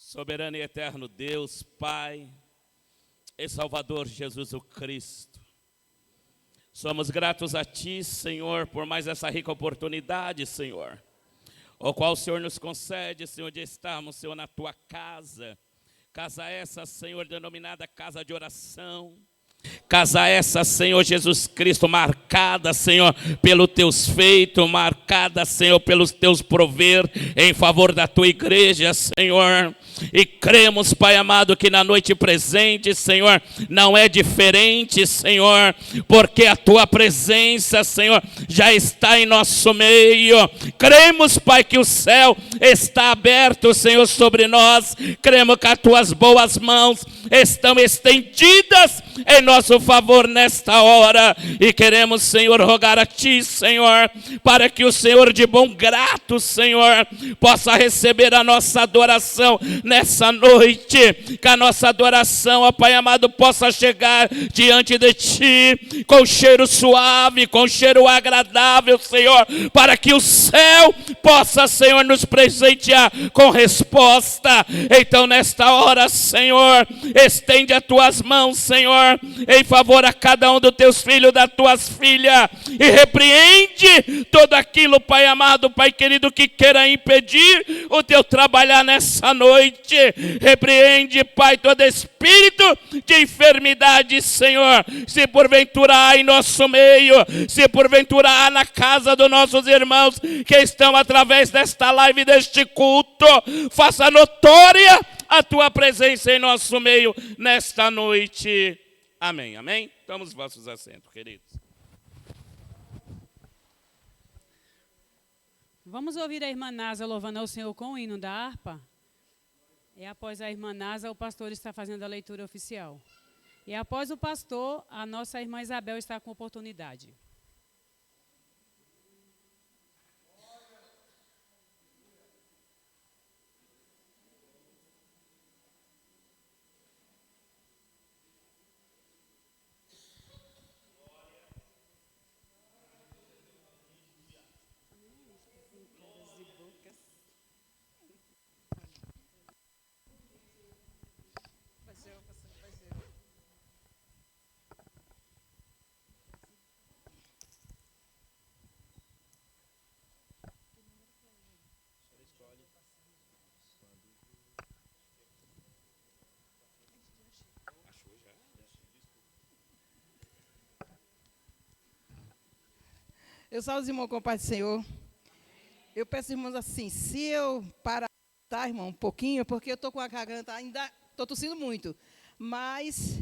Soberano e eterno Deus, Pai e Salvador Jesus o Cristo, somos gratos a Ti, Senhor, por mais essa rica oportunidade, Senhor, o qual o Senhor nos concede, Senhor, de estarmos, Senhor, na Tua casa. Casa essa, Senhor, denominada casa de oração. Casa essa, Senhor Jesus Cristo, marcada, Senhor, pelos teus feitos, marcada, Senhor, pelos teus prover em favor da tua igreja, Senhor. E cremos, Pai amado, que na noite presente, Senhor, não é diferente, Senhor, porque a tua presença, Senhor, já está em nosso meio. Cremos, Pai, que o céu está aberto, Senhor, sobre nós. Cremos que as tuas boas mãos estão estendidas em nosso favor nesta hora, e queremos, Senhor, rogar a Ti, Senhor, para que o Senhor de bom grato, Senhor, possa receber a nossa adoração nessa noite, que a nossa adoração, ó Pai amado, possa chegar diante de Ti, com cheiro suave, com cheiro agradável, Senhor, para que o céu possa, Senhor, nos presentear com resposta. Então nesta hora, Senhor, estende as Tuas mãos, Senhor, em favor a cada um dos Teus filhos, das Tuas filhas, e repreende tudo aquilo, Pai amado, Pai querido, que queira impedir o Teu trabalhar nessa noite. Repreende, Pai, todo espírito de enfermidade, Senhor, se porventura há em nosso meio, se porventura há na casa dos nossos irmãos que estão através desta live, deste culto, faça notória a Tua presença em nosso meio nesta noite. Amém, amém? Tomamos os vossos assentos, queridos. Vamos ouvir a irmã Nasa louvando ao Senhor com o hino da harpa? E após a irmã Nasa, o pastor está fazendo a leitura oficial. E após o pastor, a nossa irmã Isabel está com oportunidade. Eu salvo os irmãos com a paz do Senhor. Eu peço, irmãos, assim, se eu parar, tá, irmão, um pouquinho, porque eu estou com a garganta, ainda estou tossindo muito, mas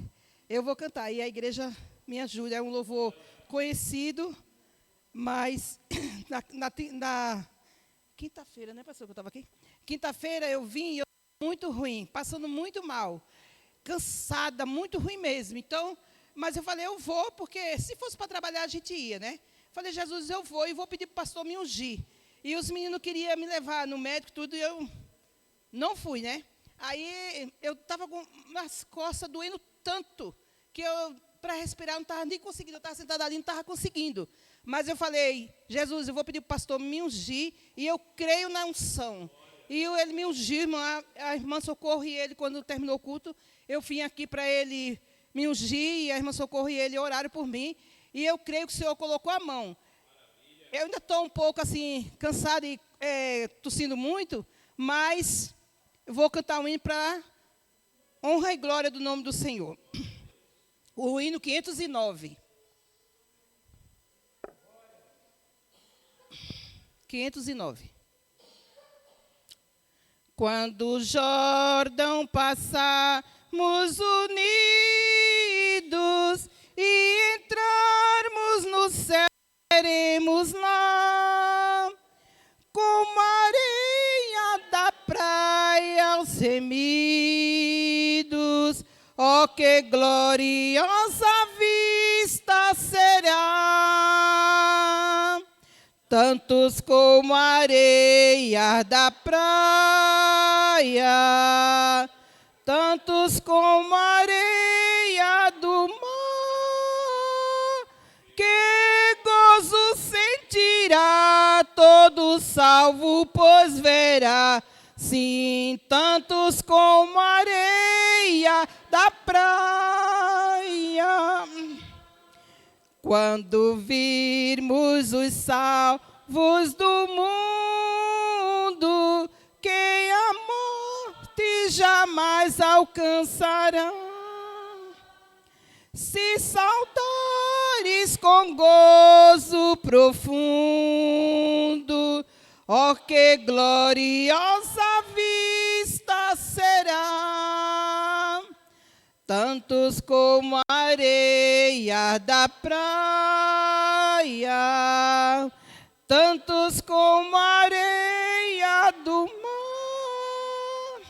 eu vou cantar, e a igreja me ajuda. É um louvor conhecido, mas na quinta-feira, né, pastor, que eu estava aqui? Quinta-feira eu vim e eu estava muito ruim, passando muito mal, cansada, muito ruim mesmo. Então, mas eu falei, eu vou, porque se fosse para trabalhar, a gente ia, né? Falei, Jesus, eu vou e vou pedir para o pastor me ungir. E os meninos queriam me levar no médico, tudo, e eu não fui, né? Aí eu estava com as costas doendo tanto, que eu, para respirar, não estava nem conseguindo. Eu estava sentada ali, não estava conseguindo. Mas eu falei, Jesus, eu vou pedir para o pastor me ungir, e eu creio na unção. E ele me ungiu, irmã, a irmã Socorro e ele, quando terminou o culto, eu vim aqui para ele me ungir, e a irmã Socorro e ele oraram por mim. E eu creio que o Senhor colocou a mão. Eu ainda estou um pouco assim, cansada e tossindo muito, mas eu vou cantar um hino para honra e glória do nome do Senhor. O hino 509. 509. Quando o Jordão passarmos unidos e entrarmos no céu, seremos lá, como a areia da praia aos remidos. Oh, que gloriosa vista será! Tantos como a areia da praia, tantos como a areia do mar. Que gozo sentirá todo salvo, pois verá sim, tantos como a areia da praia. Quando virmos os salvos do mundo, que a morte jamais alcançará, se saudares com gozo profundo, ó que gloriosa vista será, tantos como a areia da praia, tantos como a areia do mar,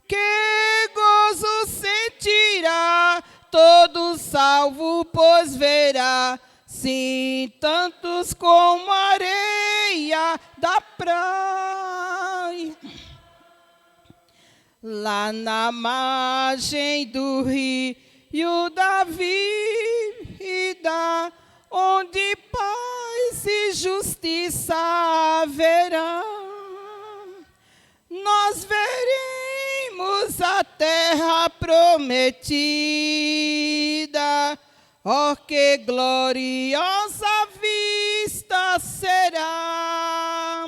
que gozo sentirá todo salvo, pois verá, sim, tantos como a areia da praia. Lá na margem do rio da vida, onde paz e justiça haverá, nós veremos a terra prometida, ó que gloriosa vista será,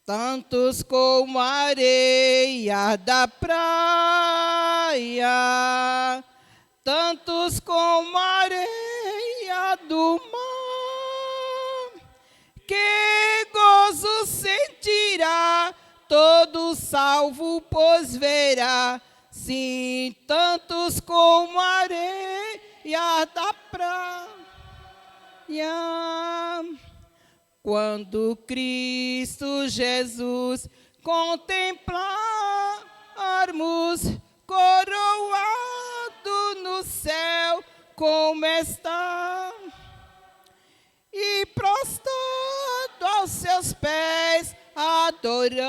tantos como a areia da praia, tantos como a areia do mar, que gozo sentirá todo salvo, pois verá, sim, tantos como a areia da praia. Quando Cristo Jesus contemplarmos, coroado no céu como está, e prostrado aos seus pés adoramos,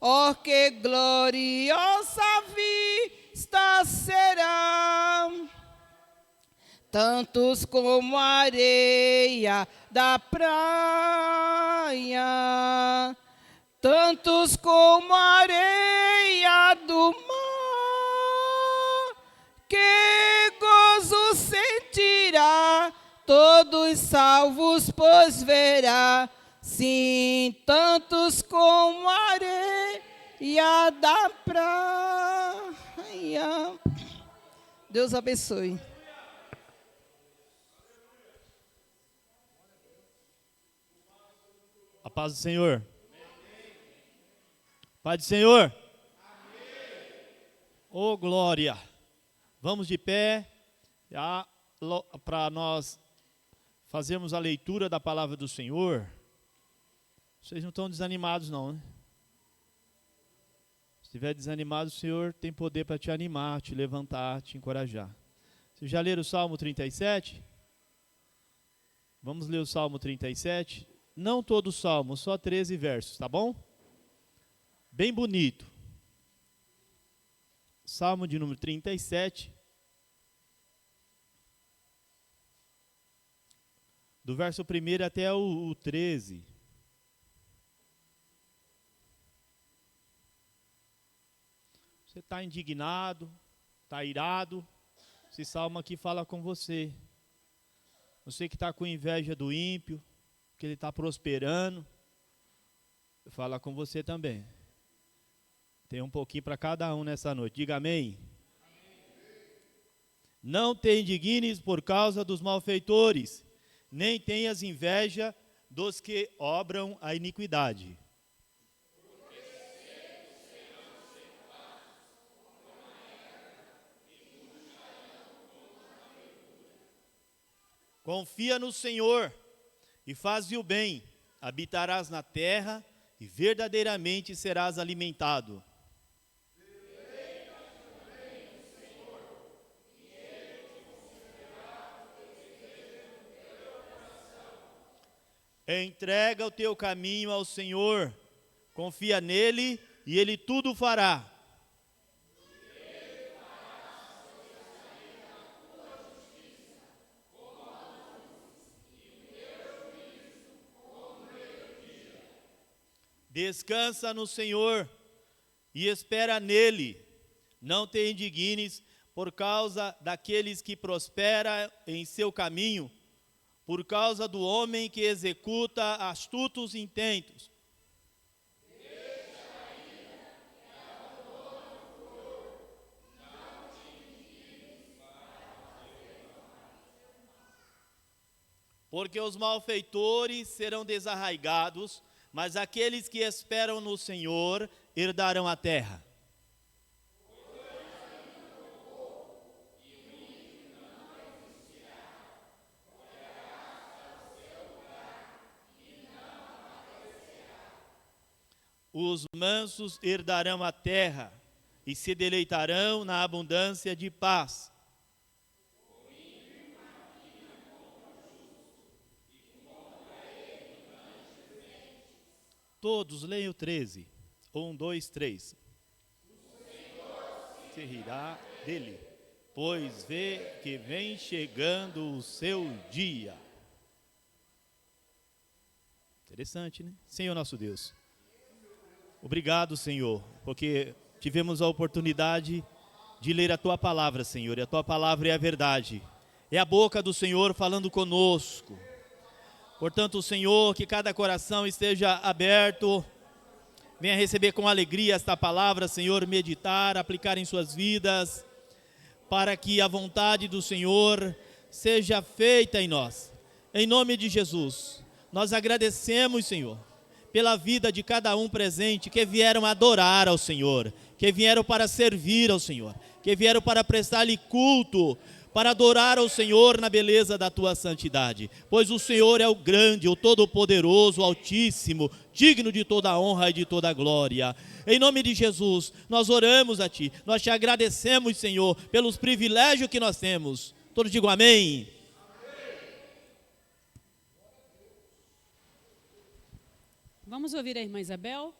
ó que gloriosa vista será, tantos como a areia da praia, tantos como a areia do mar, que gozo sentirá todos salvos, pois verá, sim, tantos como a areia da praia. Deus abençoe. A paz do Senhor. Paz do Senhor. Ô, glória. Vamos de pé para nós fazermos a leitura da palavra do Senhor. Vocês não estão desanimados não, né? Se estiver desanimado, o Senhor tem poder para te animar, te levantar, te encorajar. Vocês já leram o Salmo 37? Vamos ler o Salmo 37. Não todo o Salmo, só 13 versos, tá bom? Bem bonito. Salmo de número 37. Do verso 1 até o 13. Você está indignado, está irado, esse salmo aqui fala com você. Você que está com inveja do ímpio, que ele está prosperando, fala com você também. Tem um pouquinho para cada um nessa noite. Diga amém. Não te indignes por causa dos malfeitores, nem tenhas inveja dos que obram a iniquidade. Confia no Senhor e faze o bem, habitarás na terra e verdadeiramente serás alimentado. Entrega o teu caminho ao Senhor, confia nele e ele tudo fará. Descansa no Senhor e espera nele. Não te indignes por causa daqueles que prosperam em seu caminho, por causa do homem que executa astutos intentos. Porque os malfeitores serão desarraigados, mas aqueles que esperam no Senhor herdarão a terra. Os mansos herdarão a terra e se deleitarão na abundância de paz. Todos leiam o 13. 1, 2, 3. Se rirá dele, pois vê que vem chegando o seu dia. Interessante, né? Senhor nosso Deus, obrigado, Senhor, porque tivemos a oportunidade de ler a Tua palavra, Senhor, e a Tua palavra é a verdade. É a boca do Senhor falando conosco. Portanto, Senhor, que cada coração esteja aberto, venha receber com alegria esta palavra, Senhor, meditar, aplicar em suas vidas, para que a vontade do Senhor seja feita em nós. Em nome de Jesus, nós agradecemos, Senhor, pela vida de cada um presente, que vieram adorar ao Senhor, que vieram para servir ao Senhor, que vieram para prestar-lhe culto, para adorar ao Senhor na beleza da tua santidade, pois o Senhor é o grande, o todo-poderoso, o altíssimo, digno de toda a honra e de toda a glória. Em nome de Jesus, nós oramos a Ti, nós Te agradecemos, Senhor, pelos privilégios que nós temos. Todos digam amém. Vamos ouvir a irmã Isabel?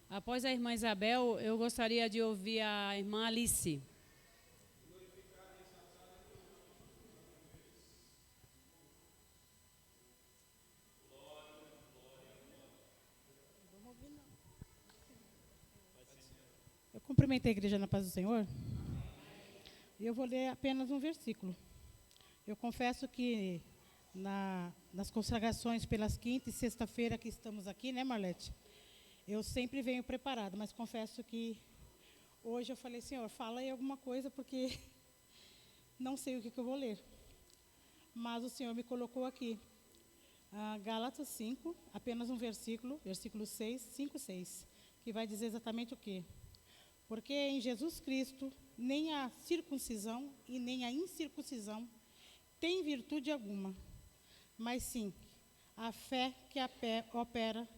Após a irmã Isabel, eu gostaria de ouvir a irmã Alice. Eu cumprimento a igreja na paz do Senhor. E eu vou ler apenas um versículo. Eu confesso que nas consagrações pelas quinta e sexta-feira que estamos aqui, né, Marlete? Eu sempre venho preparada, mas confesso que hoje eu falei, Senhor, fala aí alguma coisa, porque não sei o que eu vou ler. Mas o Senhor me colocou aqui. Gálatas 5, apenas um versículo 6, 5, 6, que vai dizer exatamente o quê? Porque em Jesus Cristo, nem a circuncisão e nem a incircuncisão tem virtude alguma, mas sim a fé que opera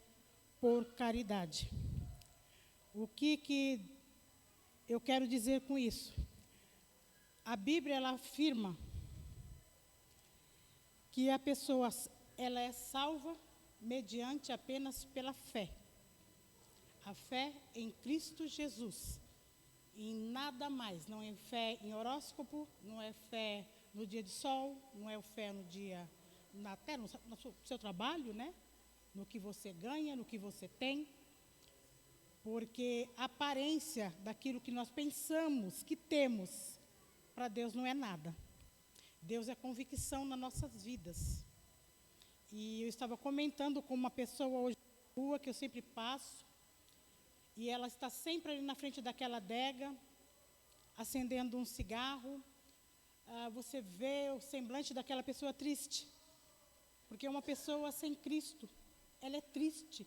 por caridade. O que eu quero dizer com isso? A Bíblia, ela afirma que a pessoa ela é salva mediante apenas pela fé. A fé em Cristo Jesus, em nada mais. Não é fé em horóscopo, não é fé no dia de sol, não é fé no dia, até no seu trabalho, né? No que você ganha, no que você tem. Porque a aparência daquilo que nós pensamos que temos, para Deus não é nada. Deus é convicção nas nossas vidas. E eu estava comentando com uma pessoa hoje na rua, que eu sempre passo, e ela está sempre ali na frente daquela adega, acendendo um cigarro. Você vê o semblante daquela pessoa triste, porque uma pessoa sem Cristo, ela é triste.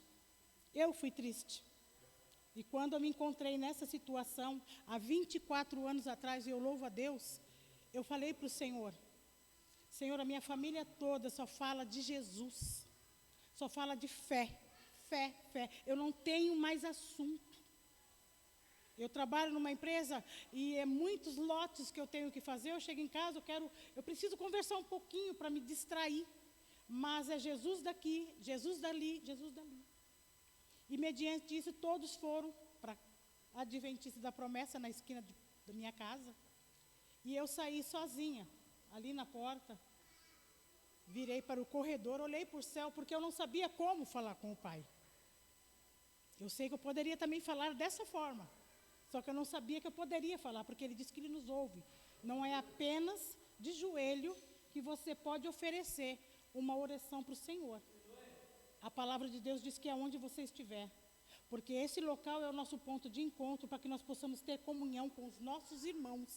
Eu fui triste. E quando eu me encontrei nessa situação, há 24 anos atrás, e eu louvo a Deus, eu falei para o Senhor, Senhor, a minha família toda só fala de Jesus, só fala de fé. Fé, fé. Eu não tenho mais assunto. Eu trabalho numa empresa e é muitos lotes que eu tenho que fazer. Eu chego em casa, eu preciso conversar um pouquinho para me distrair. Mas é Jesus daqui, Jesus dali, Jesus dali. E mediante isso, todos foram para a Adventista da Promessa, na esquina da minha casa. E eu saí sozinha, ali na porta. Virei para o corredor, olhei para o céu, porque eu não sabia como falar com o Pai. Eu sei que eu poderia também falar dessa forma, só que eu não sabia que eu poderia falar, porque ele disse que ele nos ouve. Não é apenas de joelho que você pode oferecer uma oração para o Senhor. A palavra de Deus diz que é onde você estiver, porque esse local é o nosso ponto de encontro para que nós possamos ter comunhão com os nossos irmãos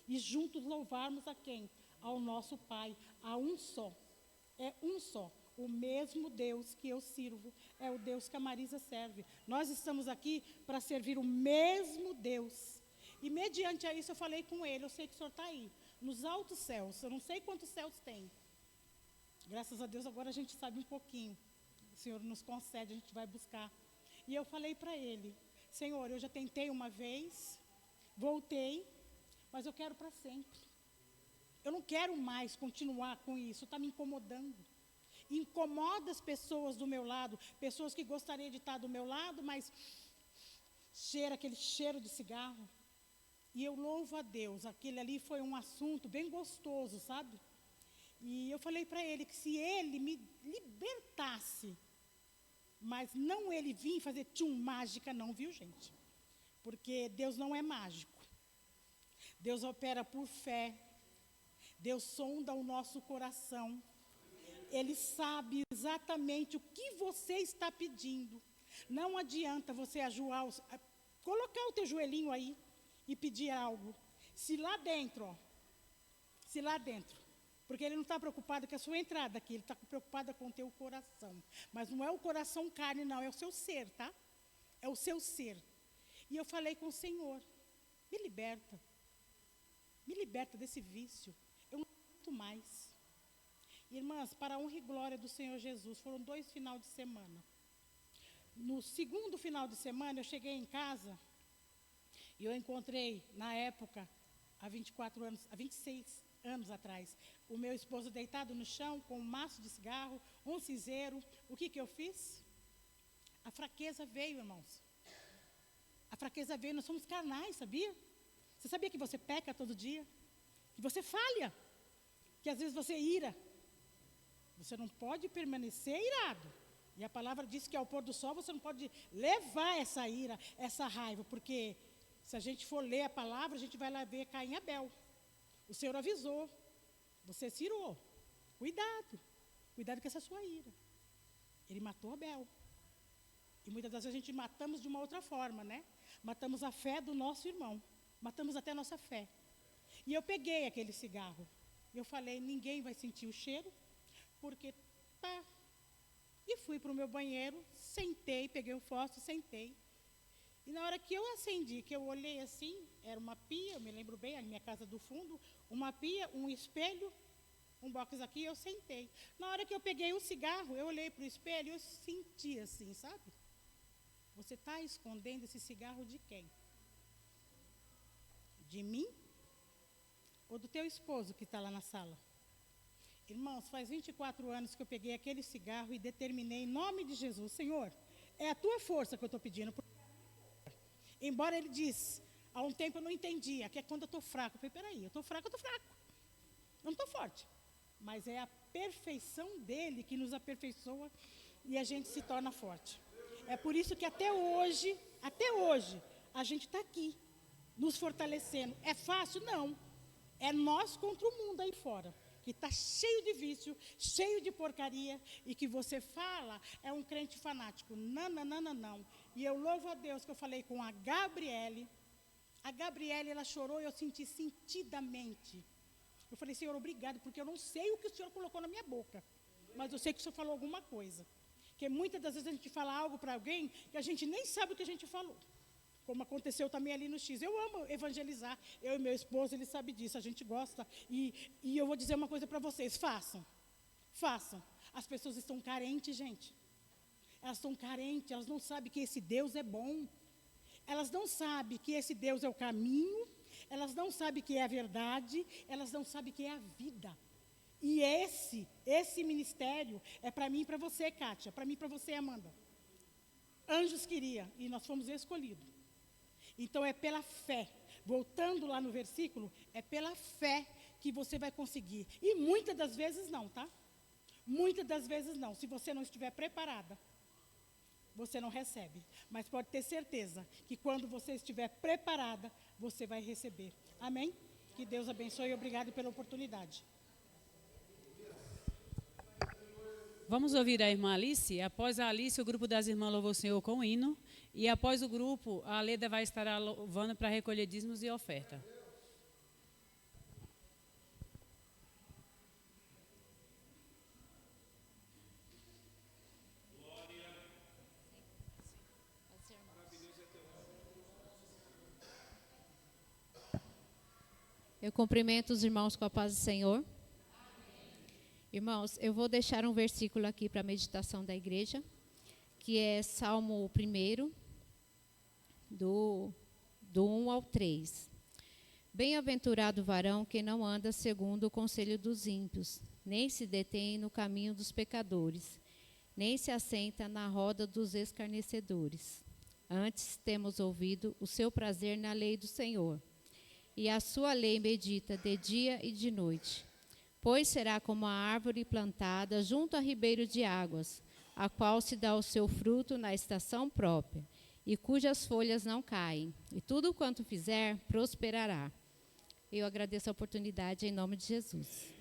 e juntos louvarmos a quem? Ao nosso Pai, a um só. É um só. O mesmo Deus que eu sirvo é o Deus que a Marisa serve. Nós estamos aqui para servir o mesmo Deus. E mediante a isso eu falei com ele, eu sei que o senhor está aí, nos altos céus, eu não sei quantos céus tem. Graças a Deus agora a gente sabe um pouquinho. O Senhor nos concede, a gente vai buscar. E eu falei para ele, Senhor, eu já tentei uma vez, voltei, mas eu quero para sempre. Eu não quero mais continuar com isso, está me incomodando. Incomoda as pessoas do meu lado, pessoas que gostariam de estar do meu lado, mas cheira aquele cheiro de cigarro. E eu louvo a Deus, aquele ali foi um assunto bem gostoso, sabe? E eu falei para ele que se ele me libertasse, mas não ele vir fazer mágica não, viu, gente? Porque Deus não é mágico. Deus opera por fé. Deus sonda o nosso coração. Ele sabe exatamente o que você está pedindo. Não adianta você colocar o teu joelhinho aí e pedir algo. Se lá dentro, porque ele não está preocupado com a sua entrada aqui, ele está preocupado com o teu coração. Mas não é o coração carne, não, é o seu ser, tá? É o seu ser. E eu falei com o Senhor, me liberta desse vício, eu não aguento mais. Irmãs, para a honra e glória do Senhor Jesus, foram 2 finais de semana. No segundo final de semana, eu cheguei em casa e eu encontrei, na época, há 26 anos atrás, o meu esposo deitado no chão com um maço de cigarro, um cinzeiro. O que eu fiz? A fraqueza veio, irmãos. A fraqueza veio, nós somos carnais, sabia? Você sabia que você peca todo dia? Que você falha? Que às vezes você ira? Você não pode permanecer irado. E a palavra diz que ao pôr do sol você não pode levar essa ira, essa raiva, porque se a gente for ler a palavra, a gente vai lá ver Caim e Abel. O Senhor avisou, você se irou. Cuidado com essa sua ira. Ele matou Abel. E muitas das vezes a gente matamos de uma outra forma, né? Matamos a fé do nosso irmão. Matamos até a nossa fé. E eu peguei aquele cigarro. Eu falei, ninguém vai sentir o cheiro, porque tá. E fui para o meu banheiro, sentei, peguei o fósforo, sentei. E na hora que eu acendi, que eu olhei assim, era uma pia, eu me lembro bem, a minha casa do fundo, uma pia, um espelho, um box aqui, eu sentei. Na hora que eu peguei o cigarro, eu olhei para o espelho e eu senti assim, sabe? Você está escondendo esse cigarro de quem? De mim? Ou do teu esposo que está lá na sala? Irmãos, faz 24 anos que eu peguei aquele cigarro e determinei em nome de Jesus, Senhor, é a tua força que eu estou pedindo. Embora ele disse, há um tempo eu não entendia, que é quando eu estou fraco. Eu falei, peraí, eu estou fraco. Eu não estou forte. Mas é a perfeição dele que nos aperfeiçoa e a gente se torna forte. É por isso que até hoje, a gente está aqui, nos fortalecendo. É fácil? Não. É nós contra o mundo aí fora, que está cheio de vício, cheio de porcaria, e que você fala, é um crente fanático. Não. E eu louvo a Deus que eu falei com a Gabriele. A Gabriele, ela chorou e eu senti sentidamente. Eu falei, Senhor, obrigado, porque eu não sei o que o Senhor colocou na minha boca, mas eu sei que o Senhor falou alguma coisa. Porque muitas das vezes a gente fala algo para alguém que a gente nem sabe o que a gente falou. Como aconteceu também ali no X. Eu amo evangelizar, eu e meu esposo, ele sabe disso, a gente gosta. E eu vou dizer uma coisa para vocês, façam. As pessoas estão carentes, gente. Elas estão carentes, elas não sabem que esse Deus é bom. Elas não sabem que esse Deus é o caminho, elas não sabem que é a verdade, elas não sabem que é a vida. E esse ministério é para mim e para você, Kátia, para mim e para você, Amanda. Anjos queria, e nós fomos escolhidos. Então é pela fé, voltando lá no versículo, é pela fé que você vai conseguir. E muitas das vezes não, tá? Muitas das vezes não, se você não estiver preparada. você não recebe. Mas pode ter certeza que quando você estiver preparada, você vai receber. Amém? Que Deus abençoe e obrigado pela oportunidade. Vamos ouvir a irmã Alice. Após a Alice, o grupo das irmãs louvou o Senhor com o hino. E após o grupo, a Leda vai estar louvando para recolher dízimos e oferta. Eu cumprimento os irmãos com a paz do Senhor. Irmãos, eu vou deixar um versículo aqui para a meditação da igreja, que é Salmo 1, do 1 ao 3. Bem-aventurado o varão que não anda segundo o conselho dos ímpios, nem se detém no caminho dos pecadores, nem se assenta na roda dos escarnecedores. Antes temos ouvido o seu prazer na lei do Senhor, e a sua lei medita de dia e de noite. Pois será como a árvore plantada junto a ribeiro de águas, a qual se dá o seu fruto na estação própria, e cujas folhas não caem, e tudo quanto fizer prosperará. Eu agradeço a oportunidade em nome de Jesus.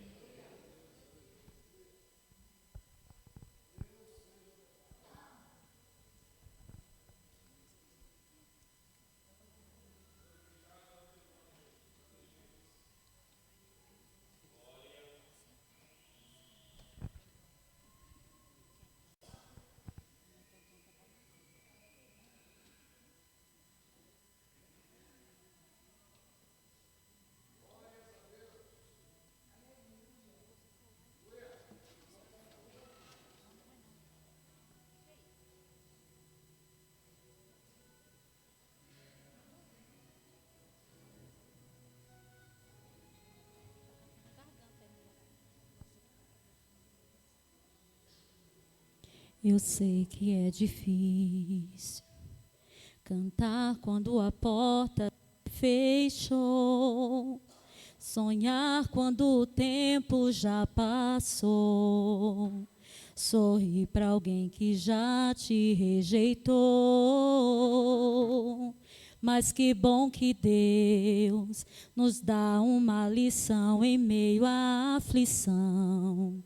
Eu sei que é difícil cantar quando a porta fechou, sonhar quando o tempo já passou, sorrir para alguém que já te rejeitou. Mas que bom que Deus nos dá uma lição em meio à aflição.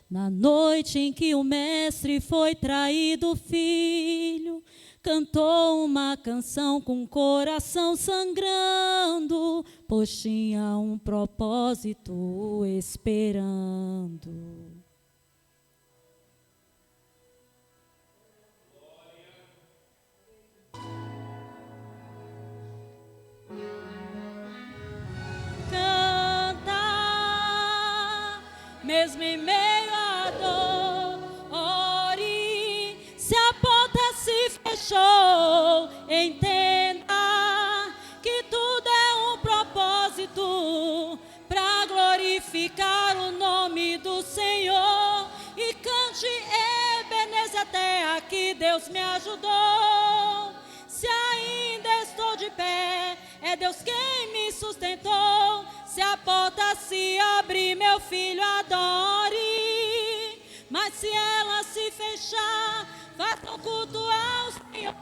Na noite em que o mestre foi traído, o filho cantou uma canção com o coração sangrando, pois tinha um propósito esperando. Canta, mesmo em meio à dor, ore, se a porta se fechou, entenda que tudo é um propósito para glorificar o nome do Senhor. E cante, Ebenezer, até aqui Deus me ajudou. Se ainda estou de pé, é Deus quem me sustentou. Se a porta se abrir, meu filho, adore. Mas se ela se fechar, faça um culto ao Senhor,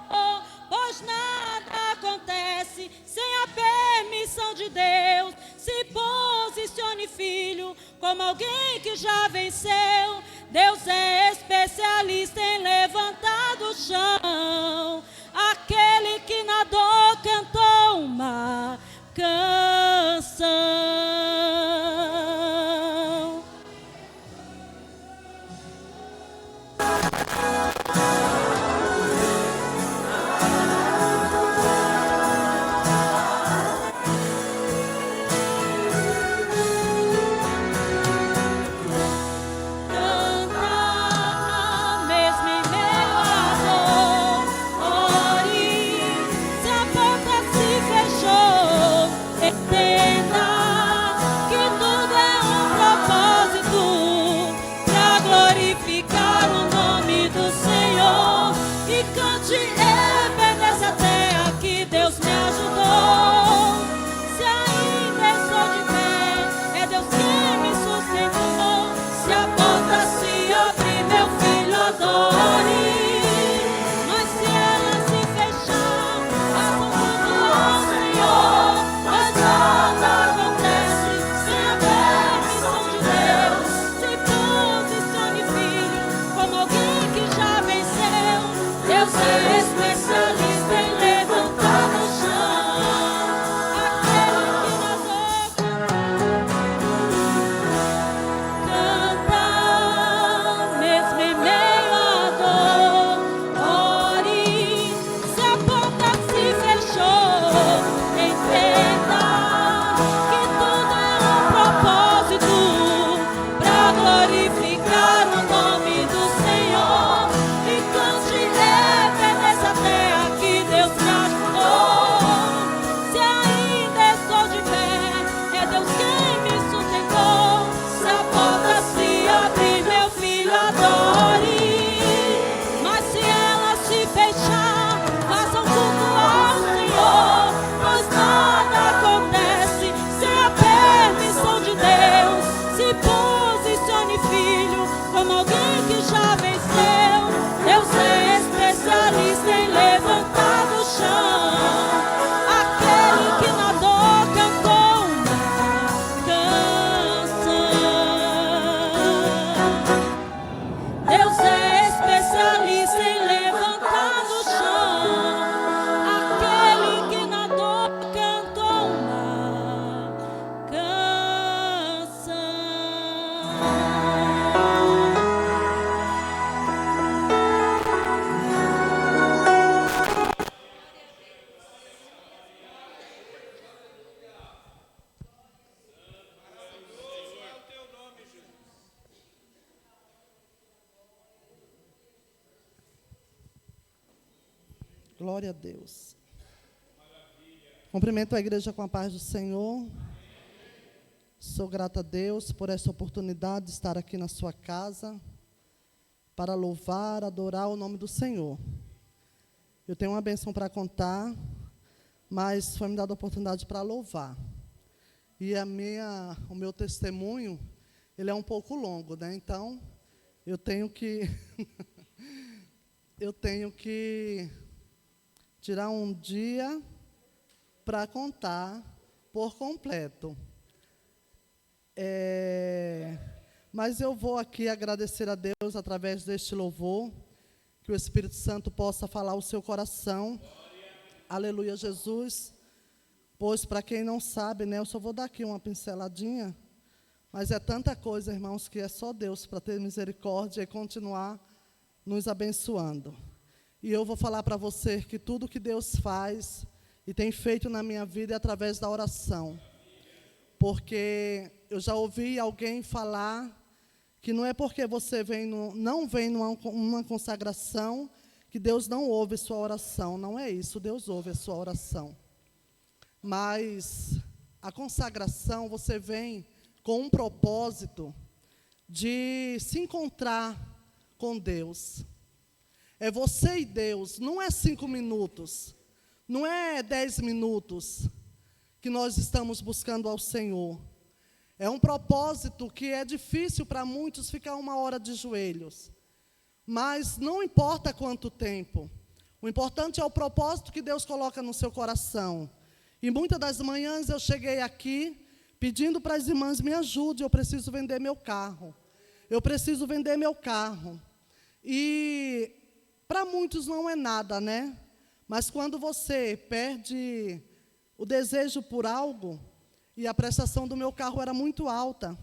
pois nada acontece sem a permissão de Deus. Se posicione, filho, como alguém que já venceu. Deus é especialista em levantar do chão aquele que na dor cantou uma canção. Canta, mesmo em meio à dor. Glória a Deus. Cumprimento a igreja com a paz do Senhor. Sou grata a Deus por essa oportunidade de estar aqui na sua casa para louvar, adorar o nome do Senhor. Eu tenho uma bênção para contar, mas foi me dada a oportunidade para louvar. E o meu testemunho, ele é um pouco longo, né? Então, eu tenho que tirar um dia para contar por completo. Mas eu vou aqui agradecer a Deus através deste louvor, que o Espírito Santo possa falar o seu coração. Aleluia, Jesus. Pois, para quem não sabe, né, eu só vou dar aqui uma pinceladinha, mas é tanta coisa, irmãos, que é só Deus para ter misericórdia e continuar nos abençoando. E eu vou falar para você que tudo que Deus faz e tem feito na minha vida é através da oração. Porque eu já ouvi alguém falar que não é porque você não vem numa consagração que Deus não ouve sua oração. Não é isso, Deus ouve a sua oração. Mas a consagração, você vem com um propósito de se encontrar com Deus. É você e Deus, não é 5 minutos, não é 10 minutos que nós estamos buscando ao Senhor. É um propósito que é difícil para muitos ficar 1 hora de joelhos. Mas não importa quanto tempo. O importante é o propósito que Deus coloca no seu coração. E muitas das manhãs eu cheguei aqui pedindo para as irmãs, me ajude, eu preciso vender meu carro. Eu preciso vender meu carro. E para muitos não é nada, né? Mas quando você perde o desejo por algo, e a prestação do meu carro era muito alta,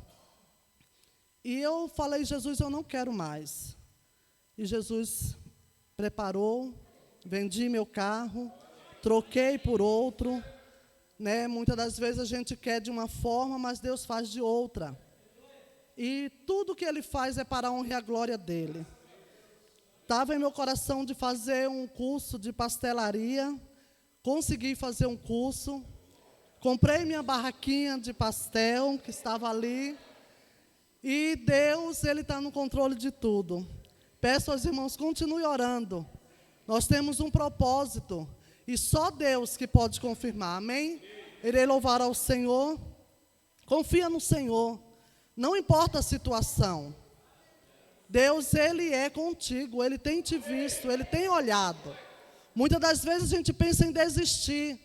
e eu falei, Jesus, eu não quero mais. E Jesus preparou, vendi meu carro, troquei por outro, né? Muitas das vezes a gente quer de uma forma, mas Deus faz de outra. E tudo que Ele faz é para a honra e a glória dEle. Estava em meu coração de fazer um curso de pastelaria, consegui fazer um curso, comprei minha barraquinha de pastel, que estava ali, e Deus, Ele está no controle de tudo. Peço aos irmãos, continue orando. Nós temos um propósito, e só Deus que pode confirmar, amém? Irei louvar ao Senhor. Confia no Senhor, não importa a situação. Deus, Ele é contigo, Ele tem te visto, Ele tem olhado. Muitas das vezes a gente pensa em desistir,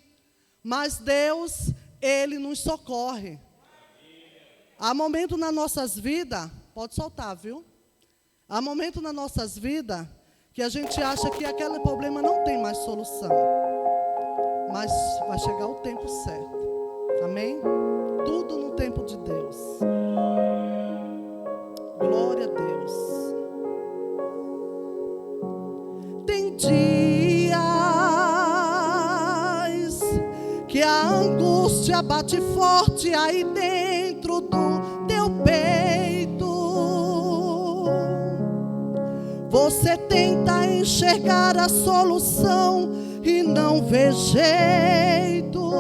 mas Deus, Ele nos socorre. Há momento nas nossas vidas, pode soltar, viu? Há momento nas nossas vidas que a gente acha que aquele problema não tem mais solução. Mas vai chegar o tempo certo. Amém? Tudo no tempo de Deus. Glória a Deus. Tem dias que a angústia bate forte aí dentro do teu peito. Você tenta enxergar a solução e não vê jeito.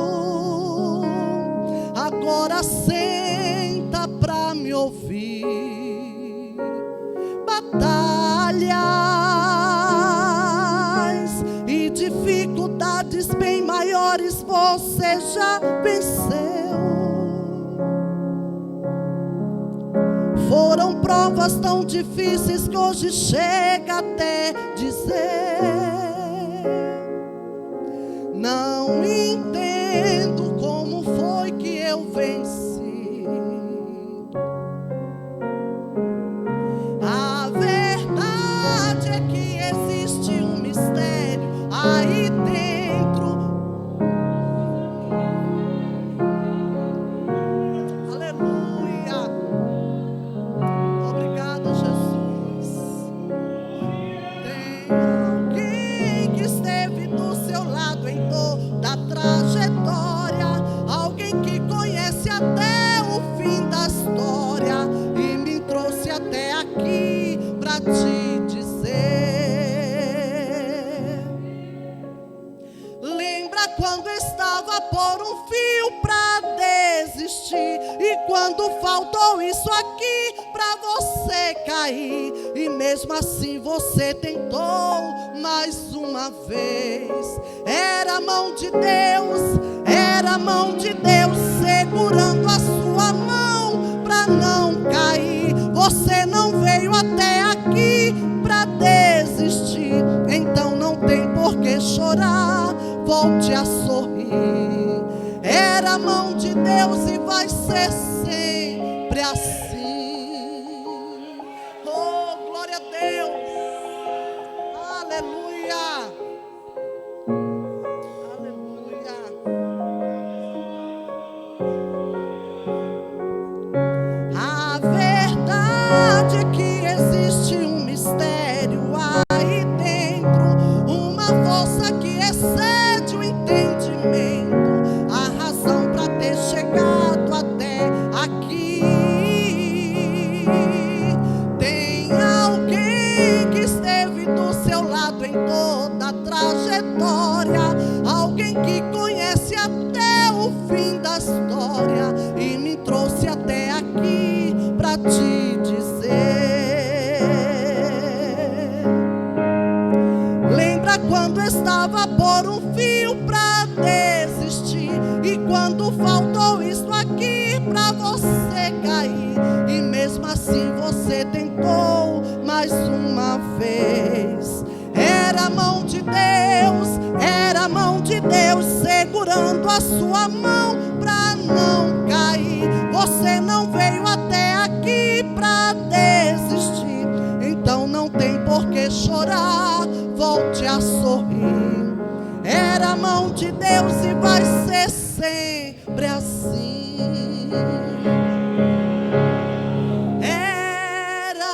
Agora senta pra me ouvir. Batalhas e dificuldades bem maiores você já venceu. Foram provas tão difíceis que hoje chega até dizer: não entendo como foi que eu venci. A verdade é que existe um mistério aí dentro. Aleluia. Obrigado, Jesus. Tem alguém que esteve do seu lado em toda a trajetória, alguém que conhece até o fim da história e me trouxe até aqui para te dizer: quando faltou isso aqui para você cair, e mesmo assim você tentou mais uma vez. Era a mão de Deus, era a mão de Deus segurando a sua mão para não cair. Você não veio até aqui para desistir, então não tem por que chorar, volte a sorrir. Era a mão de Deus e vai ser sempre assim. Oh, glória a Deus. Aleluia. Aleluia. A verdade é que existe um mistério aí dentro, uma força que excede o entendimento, a razão para ter chegado até aqui. Tem alguém que esteve do seu lado em toda a trajetória, alguém que conhece até o fim da história e me trouxe até aqui para te dizer. Lembra quando estava por um fio para desistir, e quando faltou isso aqui para você cair, e mesmo assim você tentou mais uma vez. Era a mão de Deus, era a mão de Deus segurando a sua mão para não cair. Você não veio até aqui para desistir, então não tem por que chorar, volte a sorrir. Era a mão de Deus e vai ser sempre assim. Era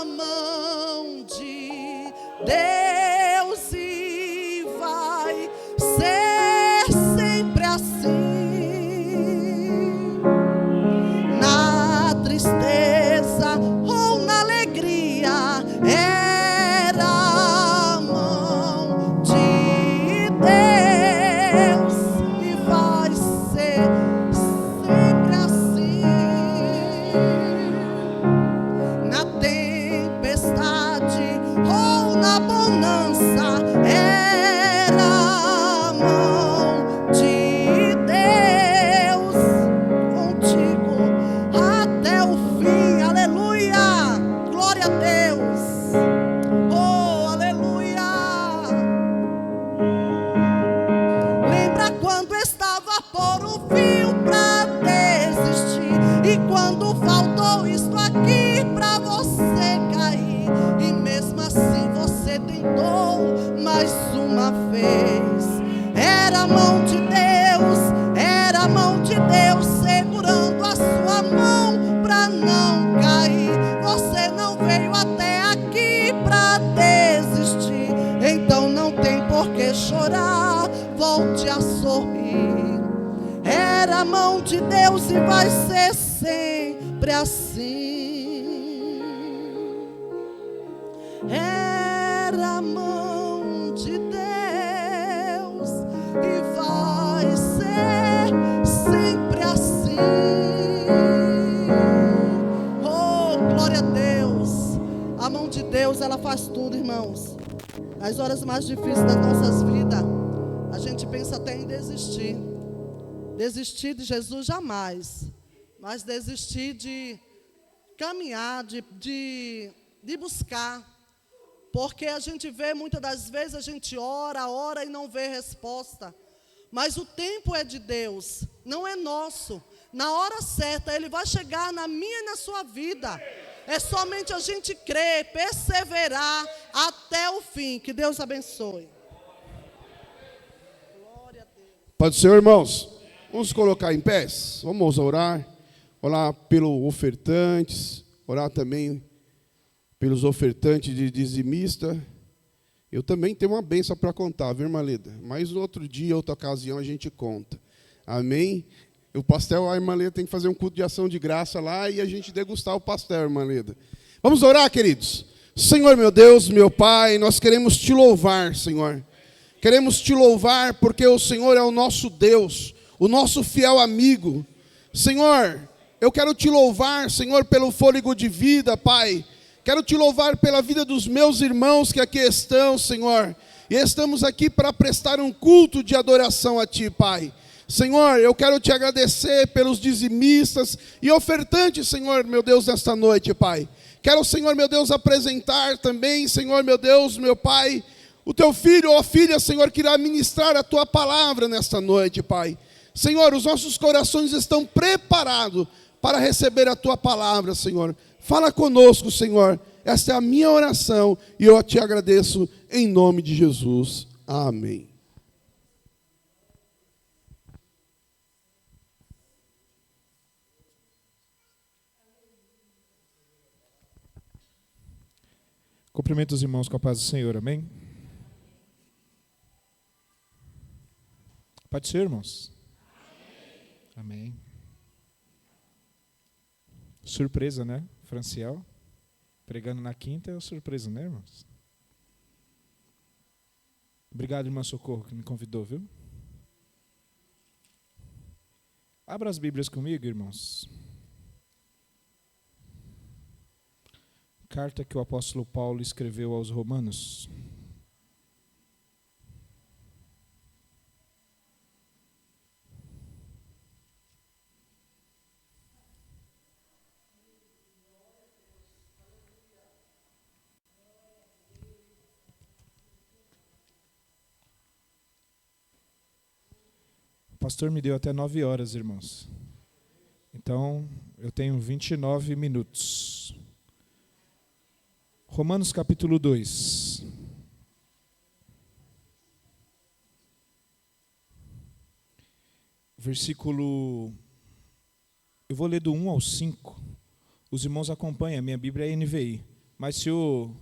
a mão de Deus e vai ser sempre assim. Na tristeza ou na alegria, era a mão de Deus e vai ser sempre assim. Na tempestade ou na bonança, era a mão de Deus contigo até o fim. Aleluia, glória a Deus. Oh, aleluia. Lembra quando estava por um fio para desistir, e quando faltou isto aqui para você cair, e mesmo assim você tentou mais uma vez. Era a mão de Deus, era a mão de Deus segurando a sua mão para não cair. Você não veio até aqui para desistir, então não tem por que chorar, volte a sorrir. Era a mão de Deus e vai ser sempre assim. Era a mão de Deus e vai ser sempre assim. Oh, glória a Deus. A mão de Deus, ela faz tudo, irmãos. Nas horas mais difíceis das nossas vidas, a gente pensa até em desistir. Desistir de Jesus jamais, mas desistir de caminhar, de buscar. Porque a gente vê, muitas das vezes, a gente ora e não vê resposta. Mas o tempo é de Deus, não é nosso. Na hora certa, Ele vai chegar na minha e na sua vida. É somente a gente crer, perseverar até o fim. Que Deus abençoe. Glória a Deus. Pode ser, irmãos? Vamos colocar em pés. Vamos orar. Orar pelos ofertantes. Orar também pelos ofertantes de dizimista. Eu também tenho uma bênção para contar, viu, irmã Leda? Mas outro dia, outra ocasião, a gente conta. Amém? O pastel, a irmã Leda tem que fazer um culto de ação de graça lá e a gente degustar o pastel, irmã Leda. Vamos orar, queridos? Senhor, meu Deus, meu Pai, nós queremos te louvar, Senhor. Queremos te louvar porque o Senhor é o nosso Deus, o nosso fiel amigo. Senhor, eu quero te louvar, Senhor, pelo fôlego de vida, Pai. Quero te louvar pela vida dos meus irmãos que aqui estão, Senhor. E estamos aqui para prestar um culto de adoração a Ti, Pai. Senhor, eu quero te agradecer pelos dizimistas e ofertantes, Senhor, meu Deus, nesta noite, Pai. Quero, Senhor, meu Deus, apresentar também, Senhor, meu Deus, meu Pai, o Teu filho ou filha, Senhor, que irá ministrar a Tua palavra nesta noite, Pai. Senhor, os nossos corações estão preparados para receber a Tua palavra, Senhor. Fala conosco, Senhor. Esta é a minha oração e eu te agradeço em nome de Jesus. Amém. Cumprimento os irmãos com a paz do Senhor, amém? Pode ser, irmãos? Amém. Surpresa, né? Franciel, pregando na quinta é uma surpresa, né, irmãos? Obrigado, irmã Socorro, que me convidou, viu? Abra as Bíblias comigo, irmãos. Carta que o apóstolo Paulo escreveu aos Romanos. O pastor me deu até 9 horas, irmãos. Então, eu tenho 29 minutos. Romanos capítulo 2. Versículo... Eu vou ler do 1 ao 5. Os irmãos acompanham, a minha Bíblia é NVI. Mas se o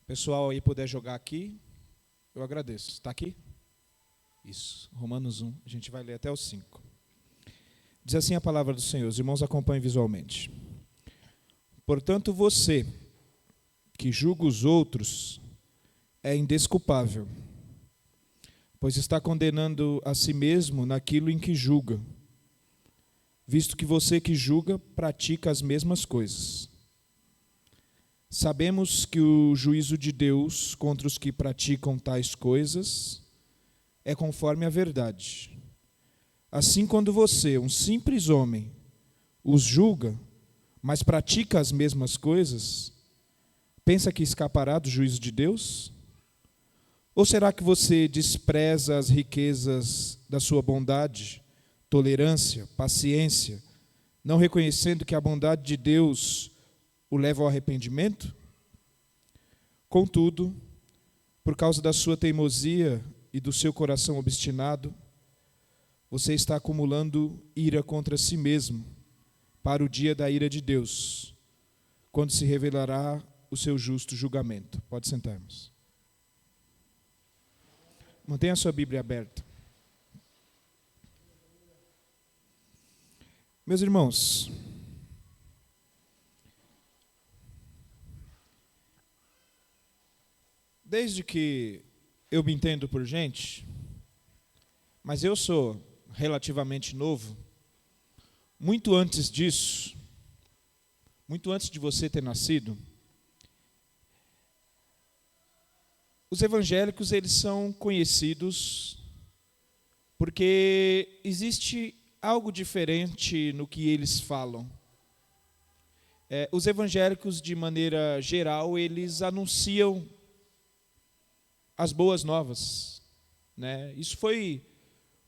pessoal aí puder jogar aqui, eu agradeço. Está aqui? Isso, Romanos 1, a gente vai ler até o 5. Diz assim a palavra do Senhor, os irmãos acompanhem visualmente. Portanto, você, que julga os outros, é indesculpável, pois está condenando a si mesmo naquilo em que julga, visto que você que julga pratica as mesmas coisas. Sabemos que o juízo de Deus contra os que praticam tais coisas é conforme a verdade. Assim, quando você, um simples homem, os julga, mas pratica as mesmas coisas, pensa que escapará do juízo de Deus? Ou será que você despreza as riquezas da sua bondade, tolerância, paciência, não reconhecendo que a bondade de Deus o leva ao arrependimento? Contudo, por causa da sua teimosia e do seu coração obstinado, você está acumulando ira contra si mesmo, para o dia da ira de Deus, quando se revelará o seu justo julgamento. Pode sentar-nos. Mantenha a sua Bíblia aberta. Meus irmãos, desde que eu me entendo por gente, mas eu sou relativamente novo, muito antes disso, muito antes de você ter nascido, os evangélicos, eles são conhecidos porque existe algo diferente no que eles falam. Os evangélicos, de maneira geral, eles anunciam as boas novas, né? Isso foi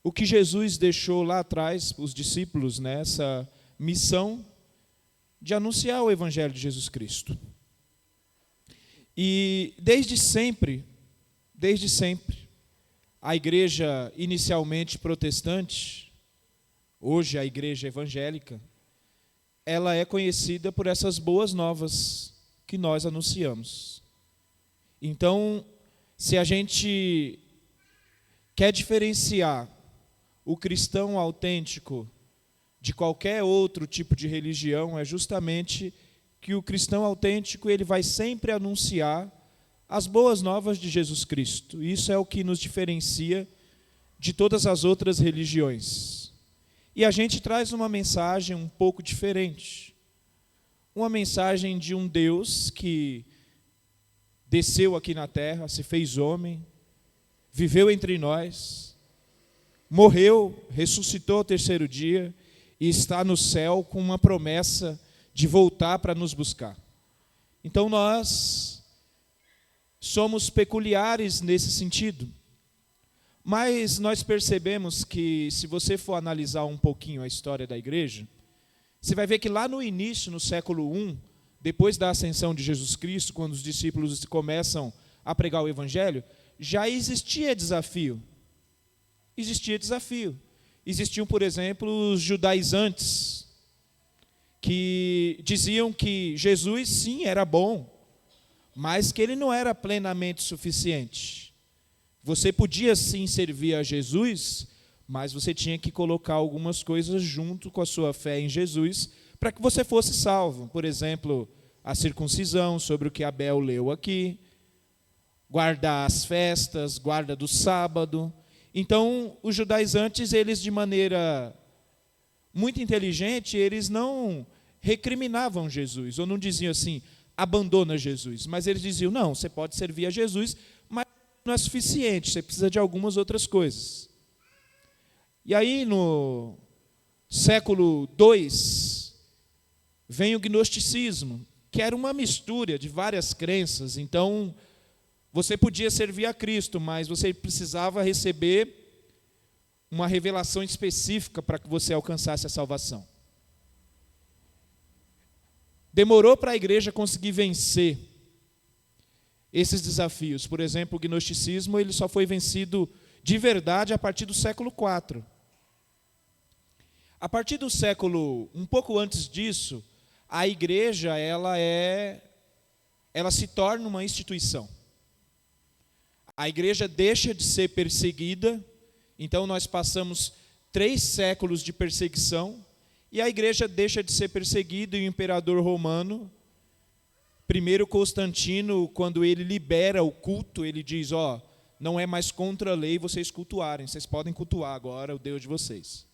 o que Jesus deixou lá atrás para os discípulos, né? Essa missão de anunciar o Evangelho de Jesus Cristo. E desde sempre, a igreja inicialmente protestante, hoje a igreja evangélica, ela é conhecida por essas boas novas que nós anunciamos. Então, se a gente quer diferenciar o cristão autêntico de qualquer outro tipo de religião, é justamente que o cristão autêntico, ele vai sempre anunciar as boas novas de Jesus Cristo. Isso é o que nos diferencia de todas as outras religiões. E a gente traz uma mensagem um pouco diferente. Uma mensagem de um Deus que desceu aqui na terra, se fez homem, viveu entre nós, morreu, ressuscitou ao terceiro dia e está no céu com uma promessa de voltar para nos buscar. Então nós somos peculiares nesse sentido. Mas nós percebemos que, se você for analisar um pouquinho a história da igreja, você vai ver que lá no início, no século I, depois da ascensão de Jesus Cristo, quando os discípulos começam a pregar o evangelho, já existia desafio. Existia desafio. Existiam, por exemplo, os judaizantes, que diziam que Jesus, sim, era bom, mas que ele não era plenamente suficiente. Você podia, sim, servir a Jesus, mas você tinha que colocar algumas coisas junto com a sua fé em Jesus para que você fosse salvo. Por exemplo, a circuncisão, sobre o que Abel leu aqui, guardar as festas, guarda do sábado. Então, os judaizantes, eles de maneira muito inteligente, eles não recriminavam Jesus, ou não diziam assim, abandona Jesus, mas eles diziam, não, você pode servir a Jesus, mas não é suficiente, você precisa de algumas outras coisas. E aí, no século II, vem o gnosticismo, que era uma mistura de várias crenças. Então, você podia servir a Cristo, mas você precisava receber uma revelação específica para que você alcançasse a salvação. Demorou para a igreja conseguir vencer esses desafios. Por exemplo, o gnosticismo ele só foi vencido de verdade a partir do século IV. A partir do século, um pouco antes disso, a igreja ela se torna uma instituição. A igreja deixa de ser perseguida, então nós passamos 3 séculos de perseguição, e a igreja deixa de ser perseguida, e o imperador romano, primeiro Constantino, quando ele libera o culto, ele diz, não é mais contra a lei vocês cultuarem, vocês podem cultuar agora o Deus de vocês.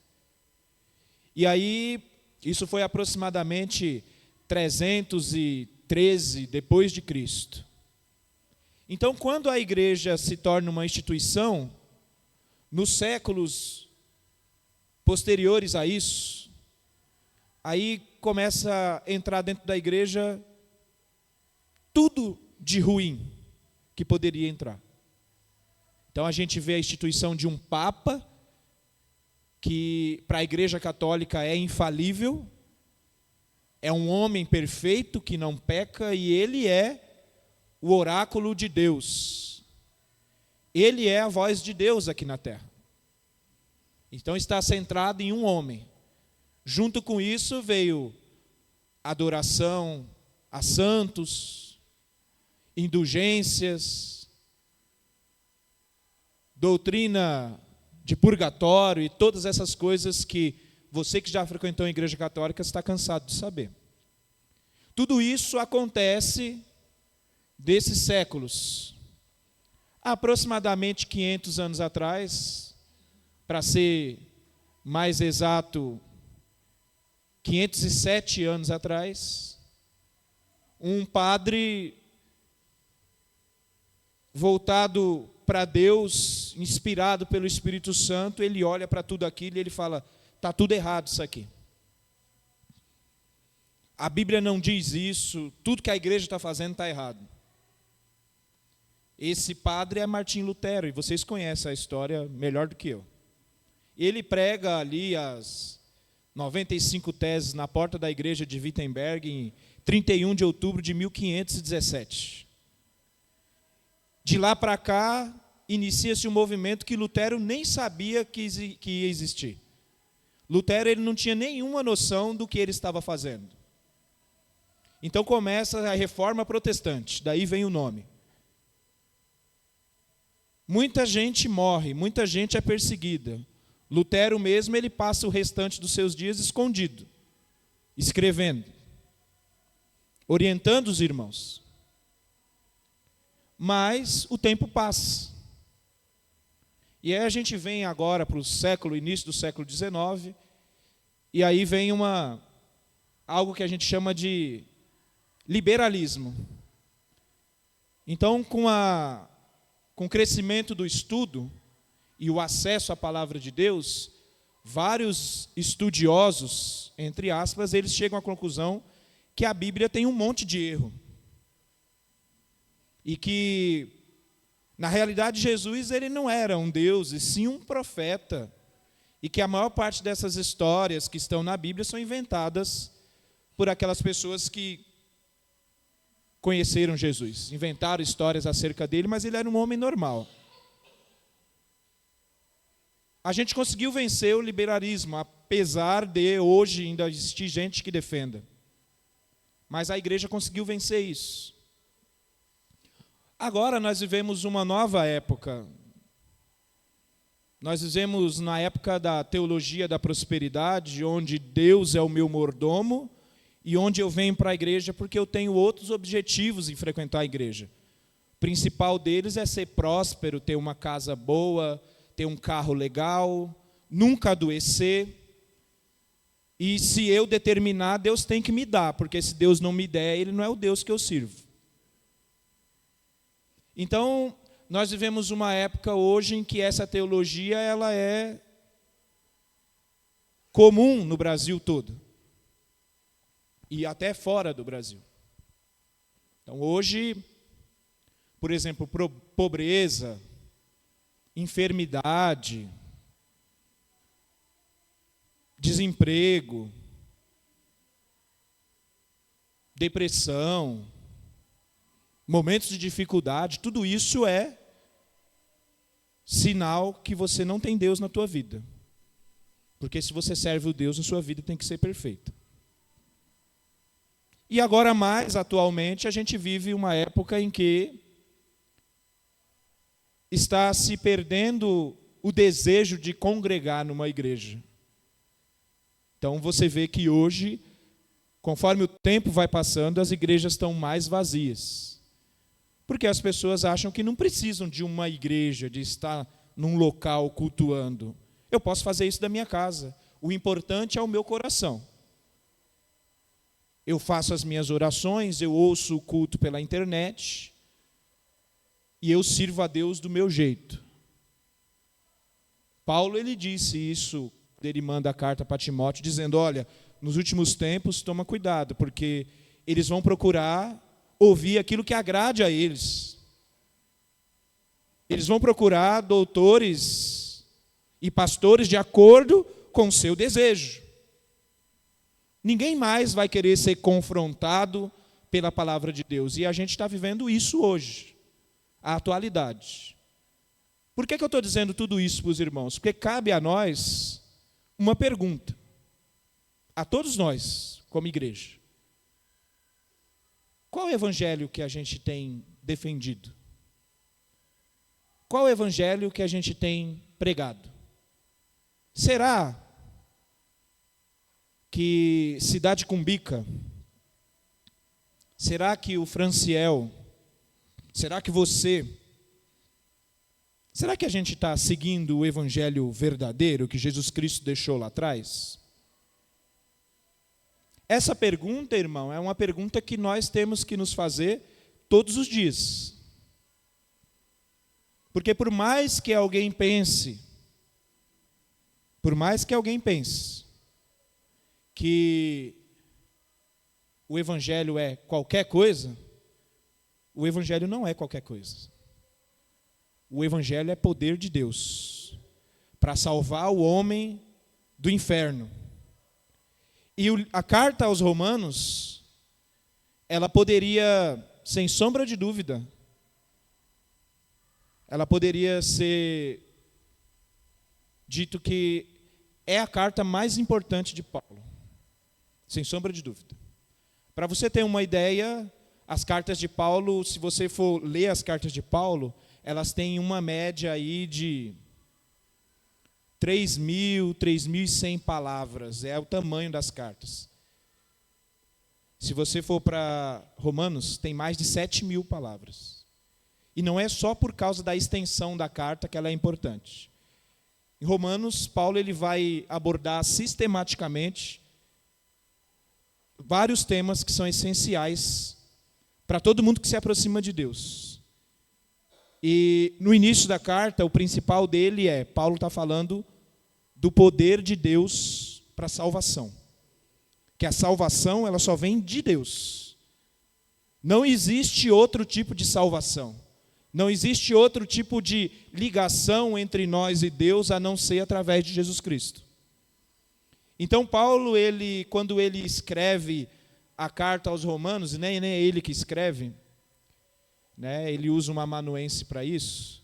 E aí, isso foi aproximadamente 313 depois de Cristo. Então, quando a igreja se torna uma instituição, nos séculos posteriores a isso, aí começa a entrar dentro da igreja tudo de ruim que poderia entrar. Então a gente vê a instituição de um Papa, que para a Igreja Católica é infalível, é um homem perfeito que não peca, e ele é o oráculo de Deus. Ele é a voz de Deus aqui na terra. Então está centrado em um homem. Junto com isso veio adoração a santos, indulgências, doutrina de purgatório e todas essas coisas que você que já frequentou a Igreja Católica está cansado de saber. Tudo isso acontece desses séculos. Há aproximadamente 500 anos atrás, para ser mais exato, 507 anos atrás, um padre voltado para Deus, inspirado pelo Espírito Santo, ele olha para tudo aquilo e ele fala, está tudo errado isso aqui. A Bíblia não diz isso, tudo que a igreja está fazendo está errado. Esse padre é Martim Lutero, e vocês conhecem a história melhor do que eu. Ele prega ali as 95 teses na porta da igreja de Wittenberg em 31 de outubro de 1517. De lá para cá, inicia-se um movimento que Lutero nem sabia que ia existir. Lutero ele não tinha nenhuma noção do que ele estava fazendo. Então começa a Reforma Protestante, daí vem o nome. Muita gente morre, muita gente é perseguida. Lutero mesmo, ele passa o restante dos seus dias escondido, escrevendo, orientando os irmãos. Mas o tempo passa. E aí a gente vem agora para o início do século XIX, E aí vem algo que a gente chama de liberalismo. Então, com o crescimento do estudo e o acesso à palavra de Deus, vários estudiosos, entre aspas, eles chegam à conclusão que a Bíblia tem um monte de erro. E que, na realidade, Jesus ele não era um Deus, e sim um profeta. E que a maior parte dessas histórias que estão na Bíblia são inventadas por aquelas pessoas que conheceram Jesus. Inventaram histórias acerca dele, mas ele era um homem normal. A gente conseguiu vencer o liberalismo, apesar de hoje ainda existir gente que defenda. Mas a igreja conseguiu vencer isso. Agora nós vivemos uma nova época. Nós vivemos na época da teologia da prosperidade, onde Deus é o meu mordomo e onde eu venho para a igreja porque eu tenho outros objetivos em frequentar a igreja. O principal deles é ser próspero, ter uma casa boa, ter um carro legal, nunca adoecer. E se eu determinar, Deus tem que me dar, porque se Deus não me der, Ele não é o Deus que eu sirvo. Então, nós vivemos uma época hoje em que essa teologia ela é comum no Brasil todo. E até fora do Brasil. Então, hoje, por exemplo, pobreza, enfermidade, desemprego, depressão, momentos de dificuldade, tudo isso é sinal que você não tem Deus na tua vida. Porque se você serve o Deus, a sua vida tem que ser perfeita. E agora mais, atualmente, a gente vive uma época em que está se perdendo o desejo de congregar numa igreja. Então você vê que hoje, conforme o tempo vai passando, as igrejas estão mais vazias. Porque as pessoas acham que não precisam de uma igreja, de estar num local cultuando. Eu posso fazer isso da minha casa. O importante é o meu coração. Eu faço as minhas orações, eu ouço o culto pela internet e eu sirvo a Deus do meu jeito. Paulo ele disse isso, ele manda a carta para Timóteo, dizendo, olha, nos últimos tempos, toma cuidado, porque eles vão procurar ouvir aquilo que agrade a eles. Eles vão procurar doutores e pastores de acordo com o seu desejo. Ninguém mais vai querer ser confrontado pela palavra de Deus. E a gente está vivendo isso hoje, a atualidade. Por que eu estou dizendo tudo isso para os irmãos? Porque cabe a nós uma pergunta. A todos nós, como igreja. Qual é o evangelho que a gente tem defendido? Qual é o evangelho que a gente tem pregado? Será que Cidade Cumbica, será que o Franciel, será que você, será que a gente está seguindo o evangelho verdadeiro que Jesus Cristo deixou lá atrás? Essa pergunta, irmão, é uma pergunta que nós temos que nos fazer todos os dias. Porque por mais que alguém pense que o evangelho é qualquer coisa, o evangelho não é qualquer coisa. O evangelho é poder de Deus para salvar o homem do inferno. E a carta aos Romanos, ela poderia, sem sombra de dúvida, ela poderia ser dito que é a carta mais importante de Paulo, sem sombra de dúvida. Para você ter uma ideia, as cartas de Paulo, se você for ler as cartas de Paulo, elas têm uma média aí de 3.000, 3.100 palavras, é o tamanho das cartas. Se você for para Romanos, tem mais de 7.000 palavras. E não é só por causa da extensão da carta que ela é importante. Em Romanos, Paulo ele vai abordar sistematicamente vários temas que são essenciais para todo mundo que se aproxima de Deus. E no início da carta, o principal dele Paulo está falando do poder de Deus para a salvação. Que a salvação ela só vem de Deus. Não existe outro tipo de salvação. Não existe outro tipo de ligação entre nós e Deus a não ser através de Jesus Cristo. Então Paulo, quando ele escreve a carta aos Romanos, nem é ele que escreve, né, ele usa uma amanuense para isso,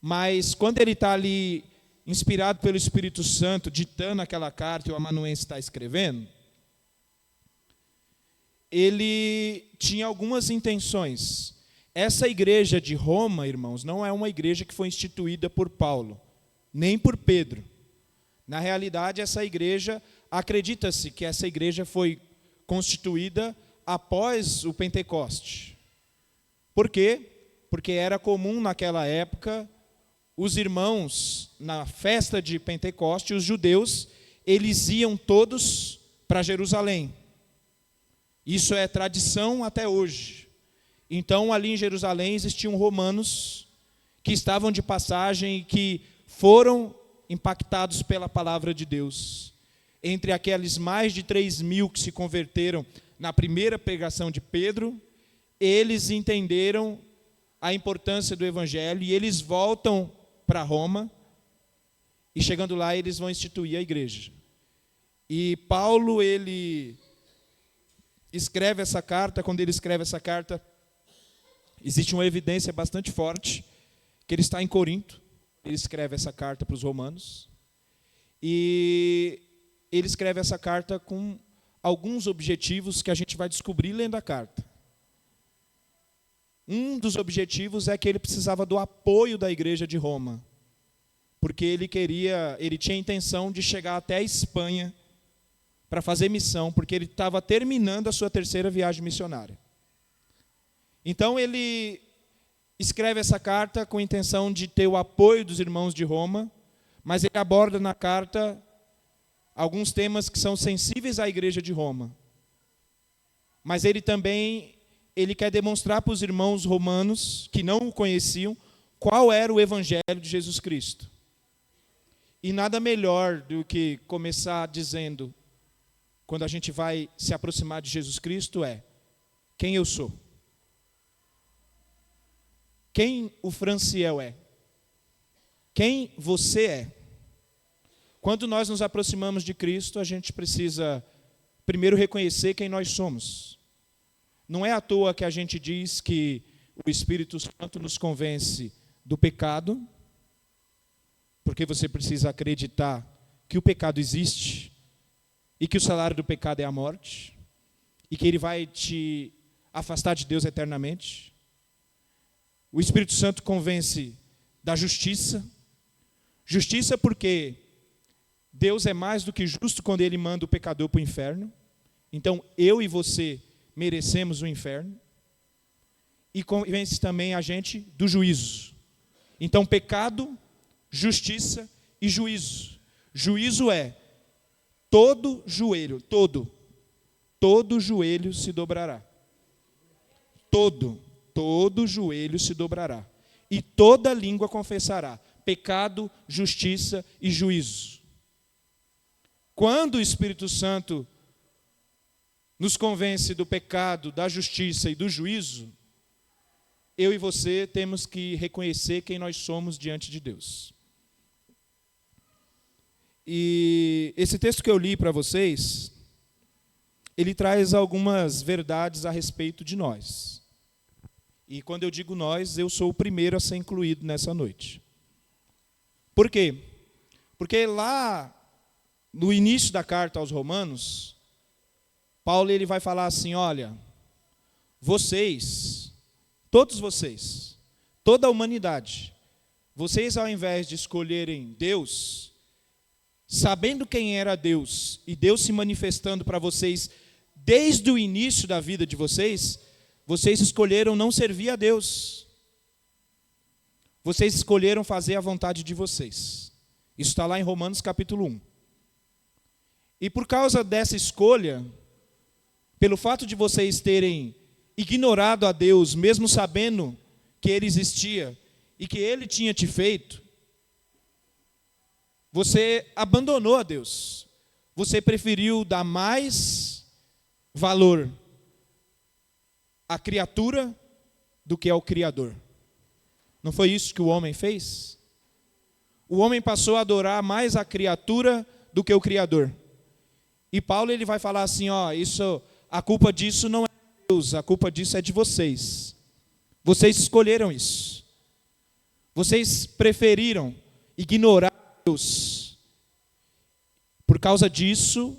mas quando ele está ali, inspirado pelo Espírito Santo, ditando aquela carta e o amanuense está escrevendo, ele tinha algumas intenções. Essa igreja de Roma, irmãos, não é uma igreja que foi instituída por Paulo, nem por Pedro. Na realidade, essa igreja, acredita-se que essa igreja foi constituída após o Pentecoste. Por quê? Porque era comum naquela época, os irmãos, na festa de Pentecoste, os judeus, eles iam todos para Jerusalém. Isso é tradição até hoje. Então, ali em Jerusalém existiam romanos que estavam de passagem e que foram impactados pela palavra de Deus. Entre aqueles mais de 3.000 que se converteram na primeira pregação de Pedro, eles entenderam a importância do evangelho e eles voltam para Roma e chegando lá eles vão instituir a igreja. E Paulo, ele escreve essa carta, quando ele escreve essa carta, existe uma evidência bastante forte, que ele está em Corinto, ele escreve essa carta para os romanos, e ele escreve essa carta com alguns objetivos que a gente vai descobrir lendo a carta. Um dos objetivos é que ele precisava do apoio da igreja de Roma, porque ele tinha a intenção de chegar até a Espanha para fazer missão, porque ele estava terminando a sua terceira viagem missionária. Então ele escreve essa carta com a intenção de ter o apoio dos irmãos de Roma, mas ele aborda na carta alguns temas que são sensíveis à igreja de Roma. Mas ele também quer demonstrar para os irmãos romanos que não o conheciam qual era o evangelho de Jesus Cristo. E nada melhor do que começar dizendo, quando a gente vai se aproximar de Jesus Cristo, quem eu sou. Quem o Franciel é? Quem você é? Quando nós nos aproximamos de Cristo, a gente precisa primeiro reconhecer quem nós somos. Não é à toa que a gente diz que o Espírito Santo nos convence do pecado, porque você precisa acreditar que o pecado existe e que o salário do pecado é a morte e que ele vai te afastar de Deus eternamente. O Espírito Santo convence da justiça. Justiça porque Deus é mais do que justo quando Ele manda o pecador para o inferno. Então, eu e você merecemos o inferno. E convence também a gente do juízo. Então, pecado, justiça e juízo. Juízo é todo joelho se dobrará. Todo joelho se dobrará, e toda língua confessará, pecado, justiça e juízo. Quando o Espírito Santo nos convence do pecado, da justiça e do juízo, eu e você temos que reconhecer quem nós somos diante de Deus. E esse texto que eu li para vocês, ele traz algumas verdades a respeito de nós. E quando eu digo nós, eu sou o primeiro a ser incluído nessa noite. Por quê? Porque lá, no início da carta aos Romanos, Paulo ele vai falar assim, olha, vocês, todos vocês, toda a humanidade, vocês ao invés de escolherem Deus, sabendo quem era Deus, e Deus se manifestando para vocês desde o início da vida de vocês escolheram não servir a Deus. Vocês escolheram fazer a vontade de vocês. Isso está lá em Romanos capítulo 1. E por causa dessa escolha, pelo fato de vocês terem ignorado a Deus, mesmo sabendo que Ele existia e que Ele tinha te feito, você abandonou a Deus. Você preferiu dar mais valor à criatura do que ao Criador. Não foi isso que o homem fez? O homem passou a adorar mais a criatura do que o Criador. E Paulo ele vai falar assim, a culpa disso não é de Deus, a culpa disso é de vocês. Vocês escolheram isso. Vocês preferiram ignorar Deus. Por causa disso,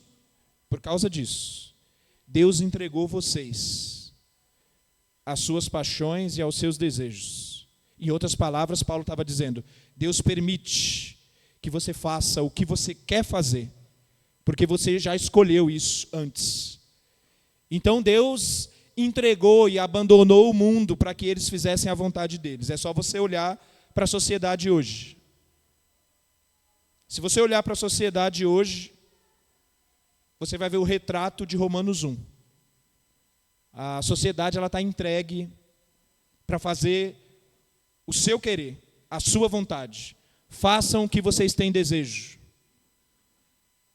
Deus entregou vocês às suas paixões e aos seus desejos. Em outras palavras, Paulo estava dizendo, Deus permite que você faça o que você quer fazer, porque você já escolheu isso antes. Então Deus entregou e abandonou o mundo para que eles fizessem a vontade deles. É só você olhar para a sociedade hoje. Se você olhar para a sociedade hoje, você vai ver o retrato de Romanos 1. A sociedade está entregue para fazer o seu querer, a sua vontade. Façam o que vocês têm desejo.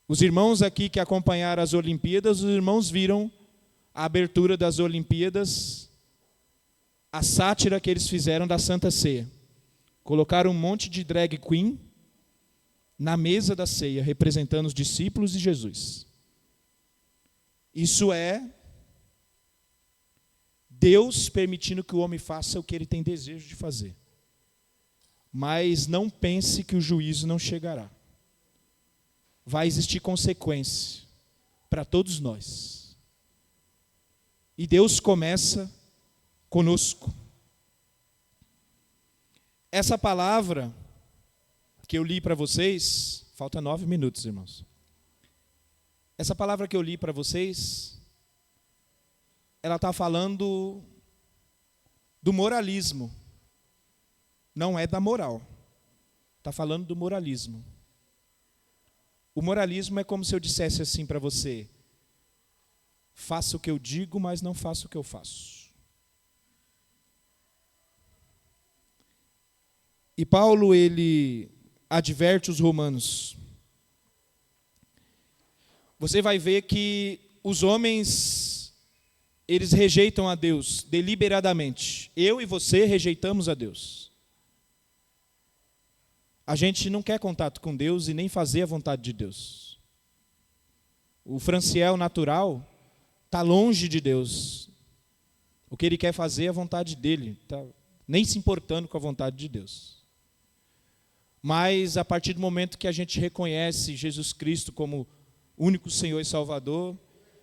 Os irmãos aqui que acompanharam as Olimpíadas, os irmãos viram a abertura das Olimpíadas, a sátira que eles fizeram da Santa Ceia. Colocaram um monte de drag queen na mesa da ceia, representando os discípulos de Jesus. Isso é Deus permitindo que o homem faça o que ele tem desejo de fazer. Mas não pense que o juízo não chegará. Vai existir consequência para todos nós. E Deus começa conosco. Essa palavra que eu li para vocês, falta 9 minutos, irmãos. Essa palavra que eu li para vocês, ela está falando do moralismo. Não é da moral. Está falando do moralismo. O moralismo é como se eu dissesse assim para você, faça o que eu digo, mas não faça o que eu faço. E Paulo, ele adverte os romanos. Você vai ver que os homens, eles rejeitam a Deus deliberadamente. Eu e você rejeitamos a Deus. A gente não quer contato com Deus e nem fazer a vontade de Deus. O Franciel natural está longe de Deus. O que ele quer fazer é a vontade dele, tá nem se importando com a vontade de Deus. Mas a partir do momento que a gente reconhece Jesus Cristo como único Senhor e Salvador,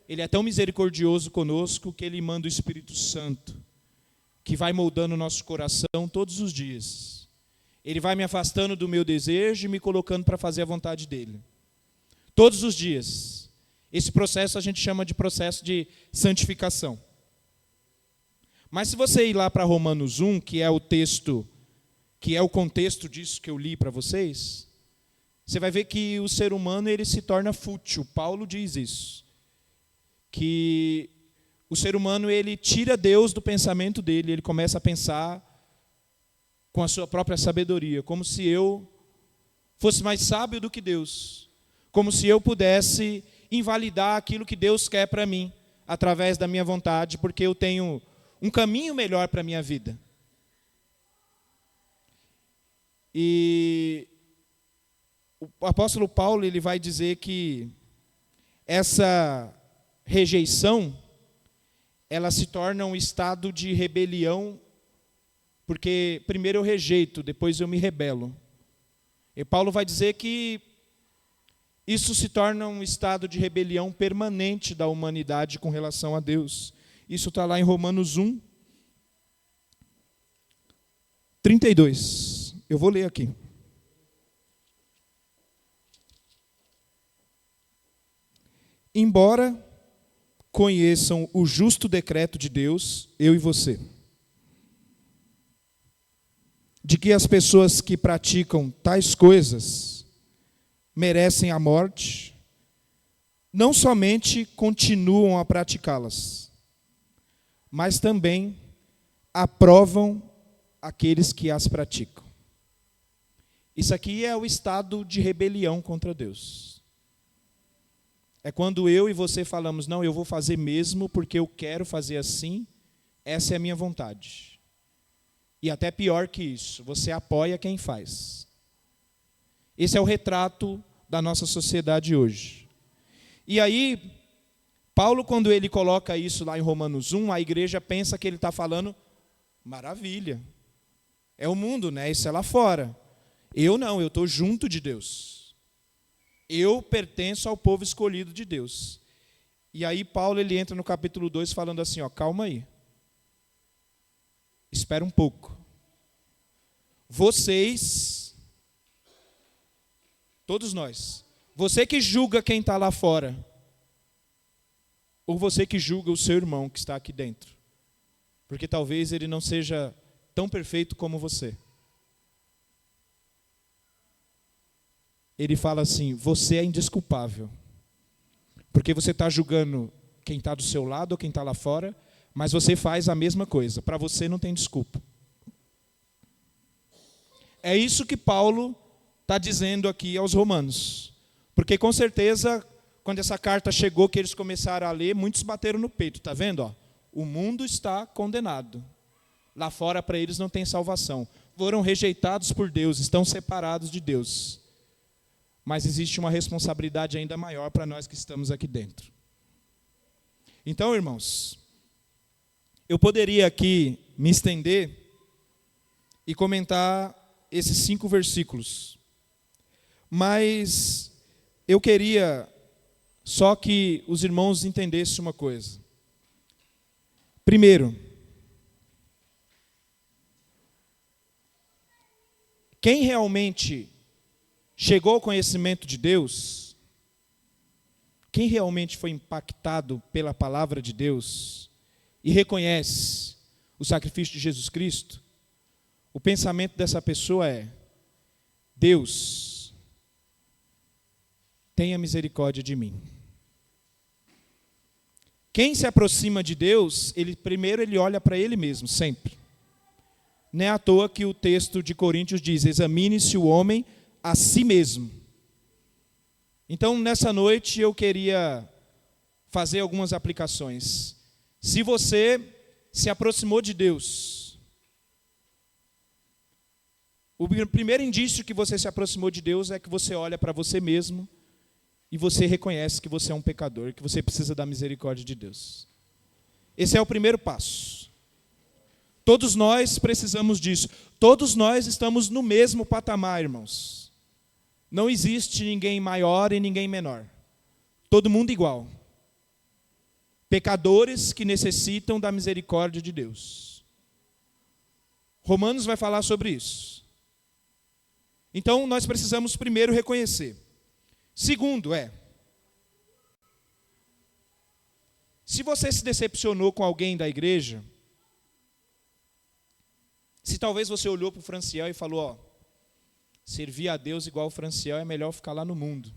Ele é tão misericordioso conosco que Ele manda o Espírito Santo, que vai moldando o nosso coração todos os dias. Ele vai me afastando do meu desejo e me colocando para fazer a vontade dEle. Todos os dias. Esse processo a gente chama de processo de santificação. Mas se você ir lá para Romanos 1, que é o texto, que é o contexto disso que eu li para vocês, você vai ver que o ser humano ele se torna fútil. Paulo diz isso. Que o ser humano ele tira Deus do pensamento dele, ele começa a pensar com a sua própria sabedoria, como se eu fosse mais sábio do que Deus, como se eu pudesse invalidar aquilo que Deus quer para mim, através da minha vontade, porque eu tenho um caminho melhor para a minha vida. E o apóstolo Paulo ele vai dizer que essa rejeição, ela se torna um estado de rebelião, porque primeiro eu rejeito, depois eu me rebelo. E Paulo vai dizer que isso se torna um estado de rebelião permanente da humanidade com relação a Deus. Isso está lá em Romanos 1, 32. Eu vou ler aqui. Embora conheçam o justo decreto de Deus, eu e você, de que as pessoas que praticam tais coisas merecem a morte, não somente continuam a praticá-las, mas também aprovam aqueles que as praticam. Isso aqui é o estado de rebelião contra Deus. É quando eu e você falamos, não, eu vou fazer mesmo porque eu quero fazer assim, essa é a minha vontade. E até pior que isso, você apoia quem faz. Esse é o retrato da nossa sociedade hoje. E aí, Paulo, quando ele coloca isso lá em Romanos 1, a igreja pensa que ele está falando, maravilha, é o mundo, né? Isso é lá fora. Eu não, eu estou junto de Deus. Eu pertenço ao povo escolhido de Deus. E aí Paulo ele entra no capítulo 2 falando assim, ó, calma aí. Espera um pouco. Vocês, todos nós, você que julga quem está lá fora, ou você que julga o seu irmão que está aqui dentro, porque talvez ele não seja tão perfeito como você. Ele fala assim, você é indesculpável, porque você está julgando quem está do seu lado ou quem está lá fora, mas você faz a mesma coisa, para você não tem desculpa. É isso que Paulo está dizendo aqui aos romanos, porque com certeza, quando essa carta chegou, que eles começaram a ler, muitos bateram no peito, está vendo? Ó? O mundo está condenado, lá fora para eles não tem salvação, foram rejeitados por Deus, estão separados de Deus. Mas existe uma responsabilidade ainda maior para nós que estamos aqui dentro. Então, irmãos, eu poderia aqui me estender e comentar esses 5 versículos, mas eu queria só que os irmãos entendessem uma coisa. Primeiro, quem realmente chegou ao conhecimento de Deus, quem realmente foi impactado pela palavra de Deus e reconhece o sacrifício de Jesus Cristo, o pensamento dessa pessoa é, Deus, tenha misericórdia de mim. Quem se aproxima de Deus, primeiro ele olha para ele mesmo, sempre. Não é à toa que o texto de Coríntios diz, examine-se o homem a si mesmo. Então, nessa noite, eu queria fazer algumas aplicações. Se você se aproximou de Deus, o primeiro indício que você se aproximou de Deus é que você olha para você mesmo e você reconhece que você é um pecador, que você precisa da misericórdia de Deus. Esse é o primeiro passo. Todos nós precisamos disso. Todos nós estamos no mesmo patamar, irmãos. Não existe ninguém maior e ninguém menor. Todo mundo igual. Pecadores que necessitam da misericórdia de Deus. Romanos vai falar sobre isso. Então, nós precisamos primeiro reconhecer. Segundo se você se decepcionou com alguém da igreja, se talvez você olhou para o Franciel e falou, ó, servir a Deus igual o Franciel é melhor ficar lá no mundo.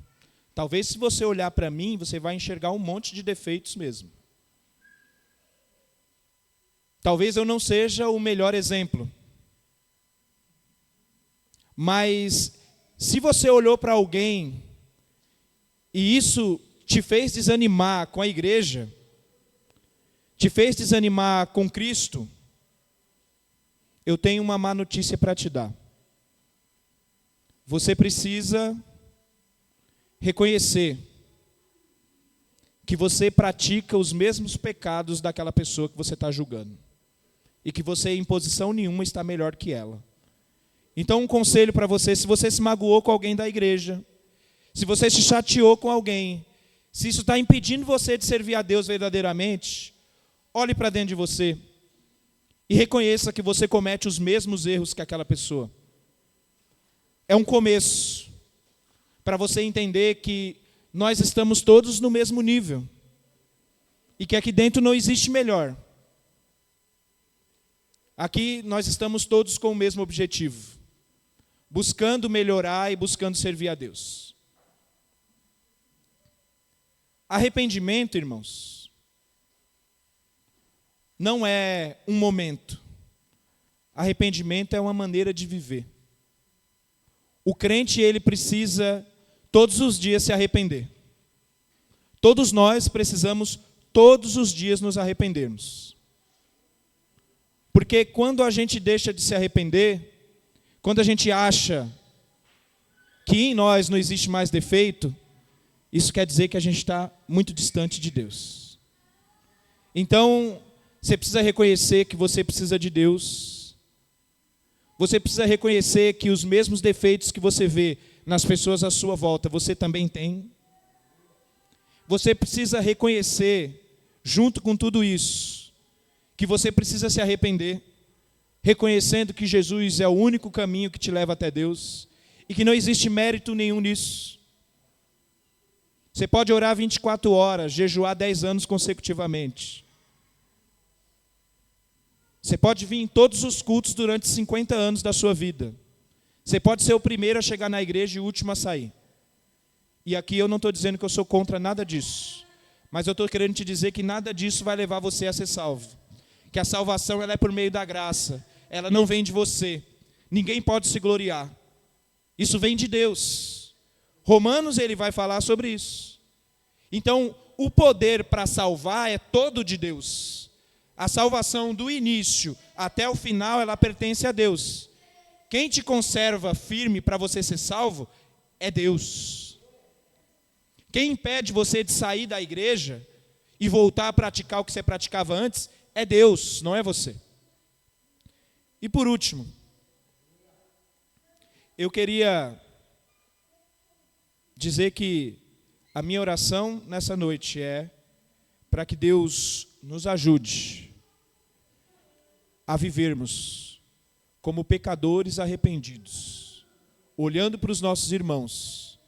Talvez se você olhar para mim, você vai enxergar um monte de defeitos mesmo. Talvez eu não seja o melhor exemplo. Mas se você olhou para alguém e isso te fez desanimar com a igreja, te fez desanimar com Cristo, eu tenho uma má notícia para te dar. Você precisa reconhecer que você pratica os mesmos pecados daquela pessoa que você está julgando. E que você, em posição nenhuma, está melhor que ela. Então, um conselho para você, se você se magoou com alguém da igreja, se você se chateou com alguém, se isso está impedindo você de servir a Deus verdadeiramente, olhe para dentro de você e reconheça que você comete os mesmos erros que aquela pessoa. É um começo para você entender que nós estamos todos no mesmo nível e que aqui dentro não existe melhor. Aqui nós estamos todos com o mesmo objetivo, buscando melhorar e buscando servir a Deus. Arrependimento, irmãos, não é um momento. Arrependimento é uma maneira de viver. O crente, ele precisa todos os dias se arrepender. Todos nós precisamos todos os dias nos arrependermos. Porque quando a gente deixa de se arrepender, quando a gente acha que em nós não existe mais defeito, isso quer dizer que a gente está muito distante de Deus. Então, você precisa reconhecer que você precisa de Deus. Você precisa reconhecer que os mesmos defeitos que você vê nas pessoas à sua volta, você também tem. Você precisa reconhecer, junto com tudo isso, que você precisa se arrepender, reconhecendo que Jesus é o único caminho que te leva até Deus e que não existe mérito nenhum nisso. Você pode orar 24 horas, jejuar 10 anos consecutivamente. Você pode vir em todos os cultos durante 50 anos da sua vida. Você pode ser o primeiro a chegar na igreja e o último a sair. E aqui eu não estou dizendo que eu sou contra nada disso, mas eu estou querendo te dizer que nada disso vai levar você a ser salvo. Que a salvação ela é por meio da graça, ela não vem de você. Ninguém pode se gloriar. Isso vem de Deus. Romanos ele vai falar sobre isso. Então, o poder para salvar é todo de Deus. A salvação do início até o final, ela pertence a Deus. Quem te conserva firme para você ser salvo é Deus. Quem impede você de sair da igreja e voltar a praticar o que você praticava antes é Deus, não é você. E por último, eu queria dizer que a minha oração nessa noite é para que Deus nos ajude a vivermos como pecadores arrependidos, olhando para os nossos irmãos,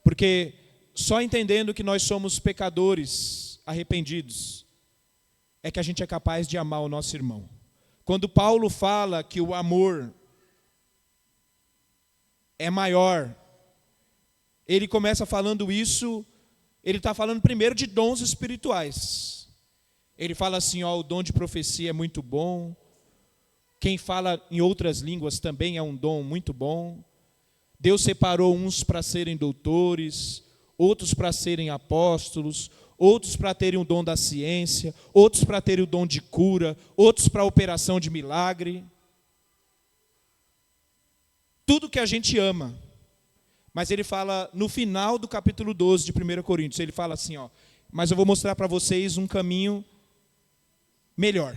porque só entendendo que nós somos pecadores arrependidos é que a gente é capaz de amar o nosso irmão. Quando Paulo fala que o amor é maior, ele começa falando isso, ele está falando primeiro de dons espirituais. Ele fala assim, ó, o dom de profecia é muito bom, quem fala em outras línguas também é um dom muito bom. Deus separou uns para serem doutores, outros para serem apóstolos, outros para terem o dom da ciência, outros para terem o dom de cura, outros para a operação de milagre. Tudo que a gente ama. Mas ele fala, no final do capítulo 12 de 1 Coríntios, ele fala assim, ó, mas eu vou mostrar para vocês um caminho melhor.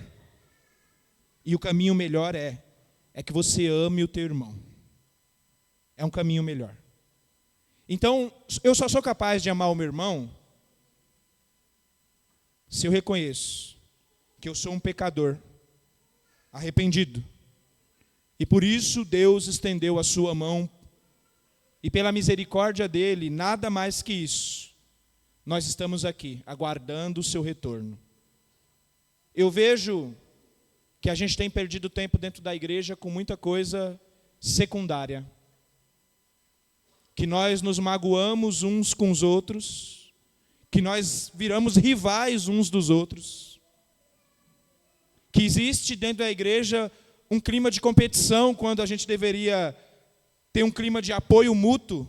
E o caminho melhor é que você ame o teu irmão. É um caminho melhor. Então, eu só sou capaz de amar o meu irmão se eu reconheço que eu sou um pecador, arrependido. E por isso Deus estendeu a sua mão, e pela misericórdia dele, nada mais que isso, nós estamos aqui, aguardando o seu retorno. Eu vejo que a gente tem perdido tempo dentro da igreja com muita coisa secundária. Que nós nos magoamos uns com os outros, que nós viramos rivais uns dos outros, que existe dentro da igreja um clima de competição quando a gente deveria ter um clima de apoio mútuo,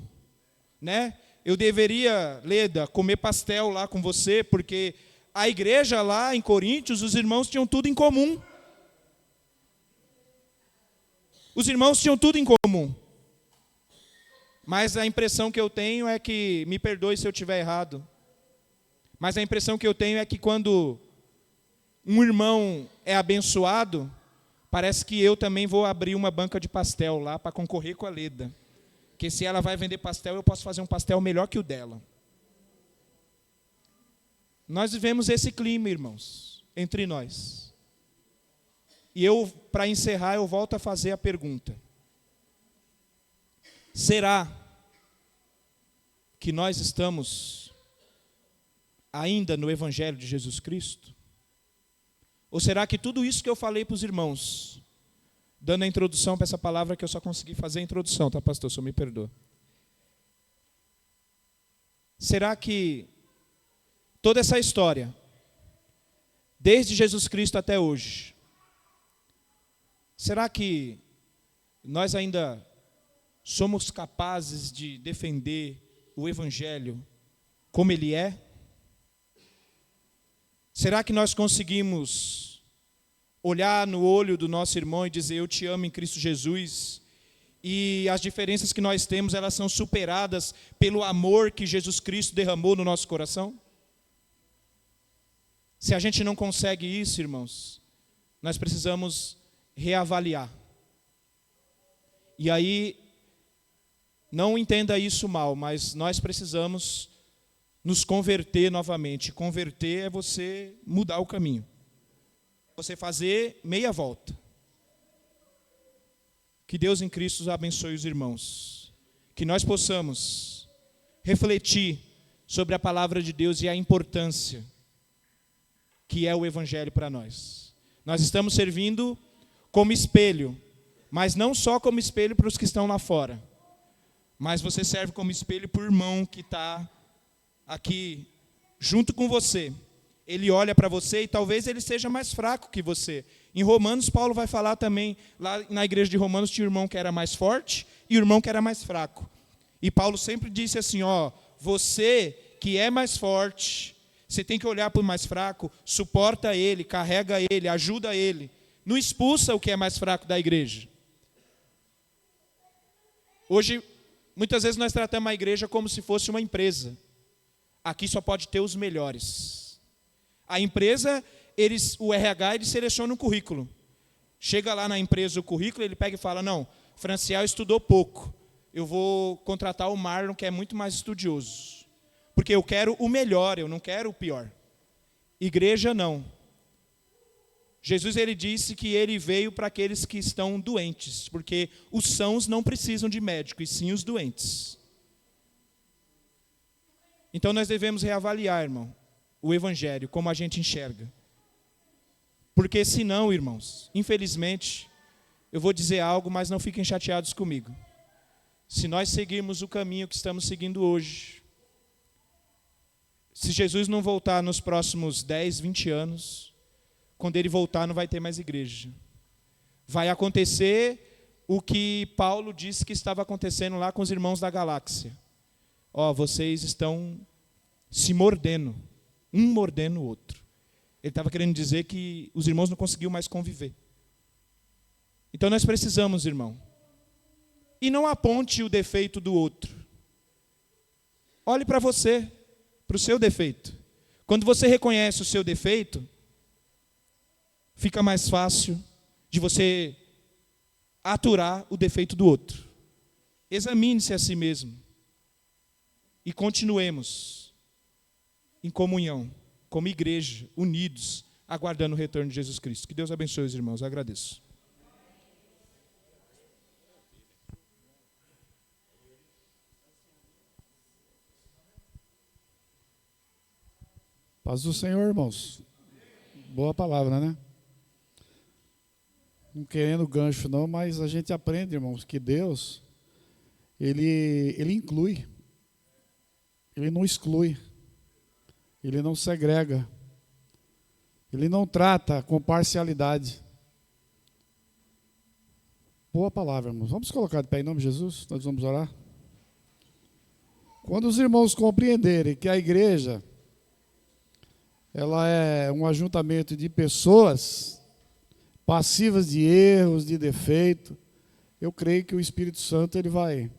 né? Eu deveria, Leda, comer pastel lá com você, porque a igreja lá em Coríntios, os irmãos tinham tudo em comum. Os irmãos tinham tudo em comum. Mas a impressão que eu tenho é que, me perdoe se eu estiver errado, mas a impressão que eu tenho é que quando um irmão é abençoado, parece que eu também vou abrir uma banca de pastel lá para concorrer com a Leda. Porque se ela vai vender pastel, eu posso fazer um pastel melhor que o dela. Nós vivemos esse clima, irmãos, entre nós. E eu, para encerrar, eu volto a fazer a pergunta. Será que nós estamos ainda no Evangelho de Jesus Cristo? Ou será que tudo isso que eu falei para os irmãos, dando a introdução para essa palavra que eu só consegui fazer a introdução, tá, pastor? Só me perdoa. Será que toda essa história, desde Jesus Cristo até hoje, será que nós ainda somos capazes de defender o Evangelho como ele é? Será que nós conseguimos olhar no olho do nosso irmão e dizer, eu te amo em Cristo Jesus, e as diferenças que nós temos, elas são superadas pelo amor que Jesus Cristo derramou no nosso coração? Se a gente não consegue isso, irmãos, nós precisamos reavaliar. E aí, não entenda isso mal, mas nós precisamos nos converter novamente. Converter é você mudar o caminho. Você fazer meia volta. Que Deus em Cristo abençoe os irmãos. Que nós possamos refletir sobre a palavra de Deus e a importância que é o Evangelho para nós. Nós estamos servindo como espelho, mas não só como espelho para os que estão lá fora, mas você serve como espelho para o irmão que está aqui junto com você. Ele olha para você e talvez ele seja mais fraco que você. Em Romanos, Paulo vai falar também, lá na igreja de Romanos tinha o irmão que era mais forte e o irmão que era mais fraco. E Paulo sempre disse assim, você que é mais forte, você tem que olhar para o mais fraco, suporta ele, carrega ele, ajuda ele. Não expulsa o que é mais fraco da igreja. Hoje, muitas vezes nós tratamos a igreja como se fosse uma empresa. Aqui só pode ter os melhores. A empresa, o RH, ele seleciona um currículo. Chega lá na empresa o currículo, ele pega e fala, não, Franciel estudou pouco. Eu vou contratar o Marlon, que é muito mais estudioso. Porque eu quero o melhor, eu não quero o pior. Igreja, não. Jesus, ele disse que ele veio para aqueles que estão doentes, porque os sãos não precisam de médico, e sim os doentes. Então nós devemos reavaliar, irmão, o Evangelho, como a gente enxerga. Porque senão, irmãos, infelizmente, eu vou dizer algo, mas não fiquem chateados comigo. Se nós seguirmos o caminho que estamos seguindo hoje, se Jesus não voltar nos próximos 10, 20 anos, quando ele voltar não vai ter mais igreja. Vai acontecer o que Paulo disse que estava acontecendo lá com os irmãos da galáxia. Vocês estão se mordendo, um mordendo o outro. Ele estava querendo dizer que os irmãos não conseguiam mais conviver. Então nós precisamos, irmão, e não aponte o defeito do outro. Olhe para você, para o seu defeito. Quando você reconhece o seu defeito, fica mais fácil de você aturar o defeito do outro. Examine-se a si mesmo. E continuemos em comunhão, como igreja, unidos, aguardando o retorno de Jesus Cristo. Que Deus abençoe os irmãos. Eu agradeço. Paz do Senhor, irmãos. Boa palavra, né? Não querendo gancho não, mas a gente aprende, irmãos, que Deus, Ele inclui. Ele não exclui. Ele não segrega. Ele não trata com parcialidade. Boa palavra, irmãos. Vamos colocar de pé em nome de Jesus? Nós vamos orar. Quando os irmãos compreenderem que a igreja, ela é um ajuntamento de pessoas passivas de erros, de defeito, eu creio que o Espírito Santo ele vai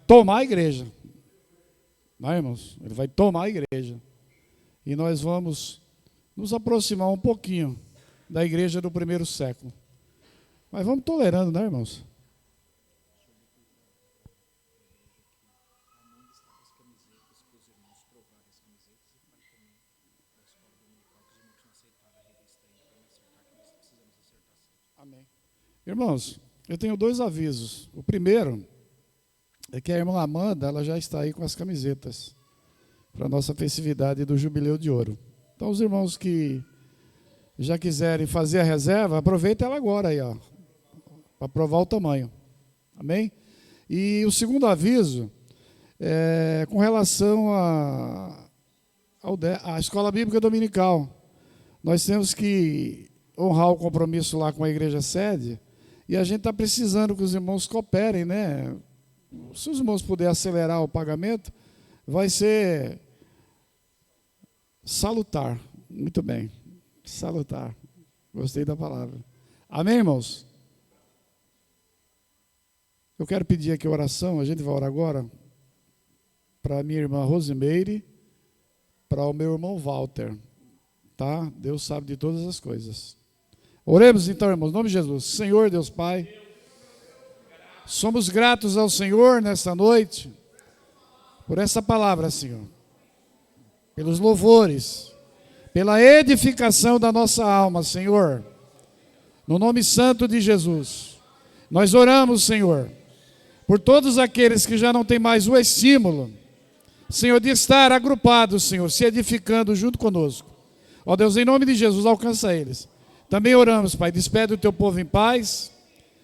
tomar a igreja. Não, irmãos? Ele vai tomar a igreja. E nós vamos nos aproximar um pouquinho da igreja do primeiro século. Mas vamos tolerando, né, irmãos? Amém. Irmãos, eu tenho 2 avisos. O primeiro é que a irmã Amanda, ela já está aí com as camisetas para a nossa festividade do Jubileu de Ouro. Então, os irmãos que já quiserem fazer a reserva, aproveita ela agora aí, para provar o tamanho. Amém? E o segundo aviso é com relação a escola bíblica dominical. Nós temos que honrar o compromisso lá com a igreja sede, e a gente está precisando que os irmãos cooperem, né? Se os irmãos puderem acelerar o pagamento, vai ser salutar. Muito bem, salutar. Gostei da palavra. Amém, irmãos? Eu quero pedir aqui oração, a gente vai orar agora, para a minha irmã Rosimeire, para o meu irmão Walter, tá? Deus sabe de todas as coisas. Oremos então, irmãos, em nome de Jesus. Senhor, Deus Pai, somos gratos ao Senhor nesta noite, por essa palavra, Senhor, pelos louvores, pela edificação da nossa alma, Senhor, no nome santo de Jesus. Nós oramos, Senhor, por todos aqueles que já não têm mais o estímulo, Senhor, de estar agrupados, Senhor, se edificando junto conosco. Ó Deus, em nome de Jesus, alcança eles. Também oramos, Pai, despede o teu povo em paz.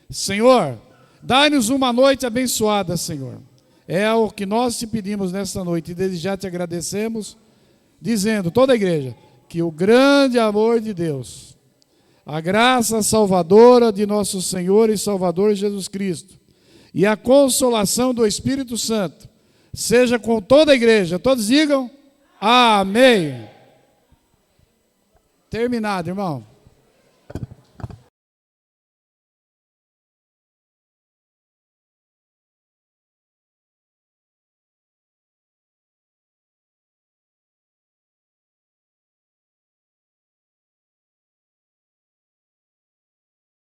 Senhor, dai-nos uma noite abençoada, Senhor. É o que nós te pedimos nesta noite, e desde já te agradecemos, dizendo, toda a igreja, que o grande amor de Deus, a graça salvadora de nosso Senhor e Salvador Jesus Cristo, e a consolação do Espírito Santo, seja com toda a igreja. Todos digam, amém. Terminado, irmão.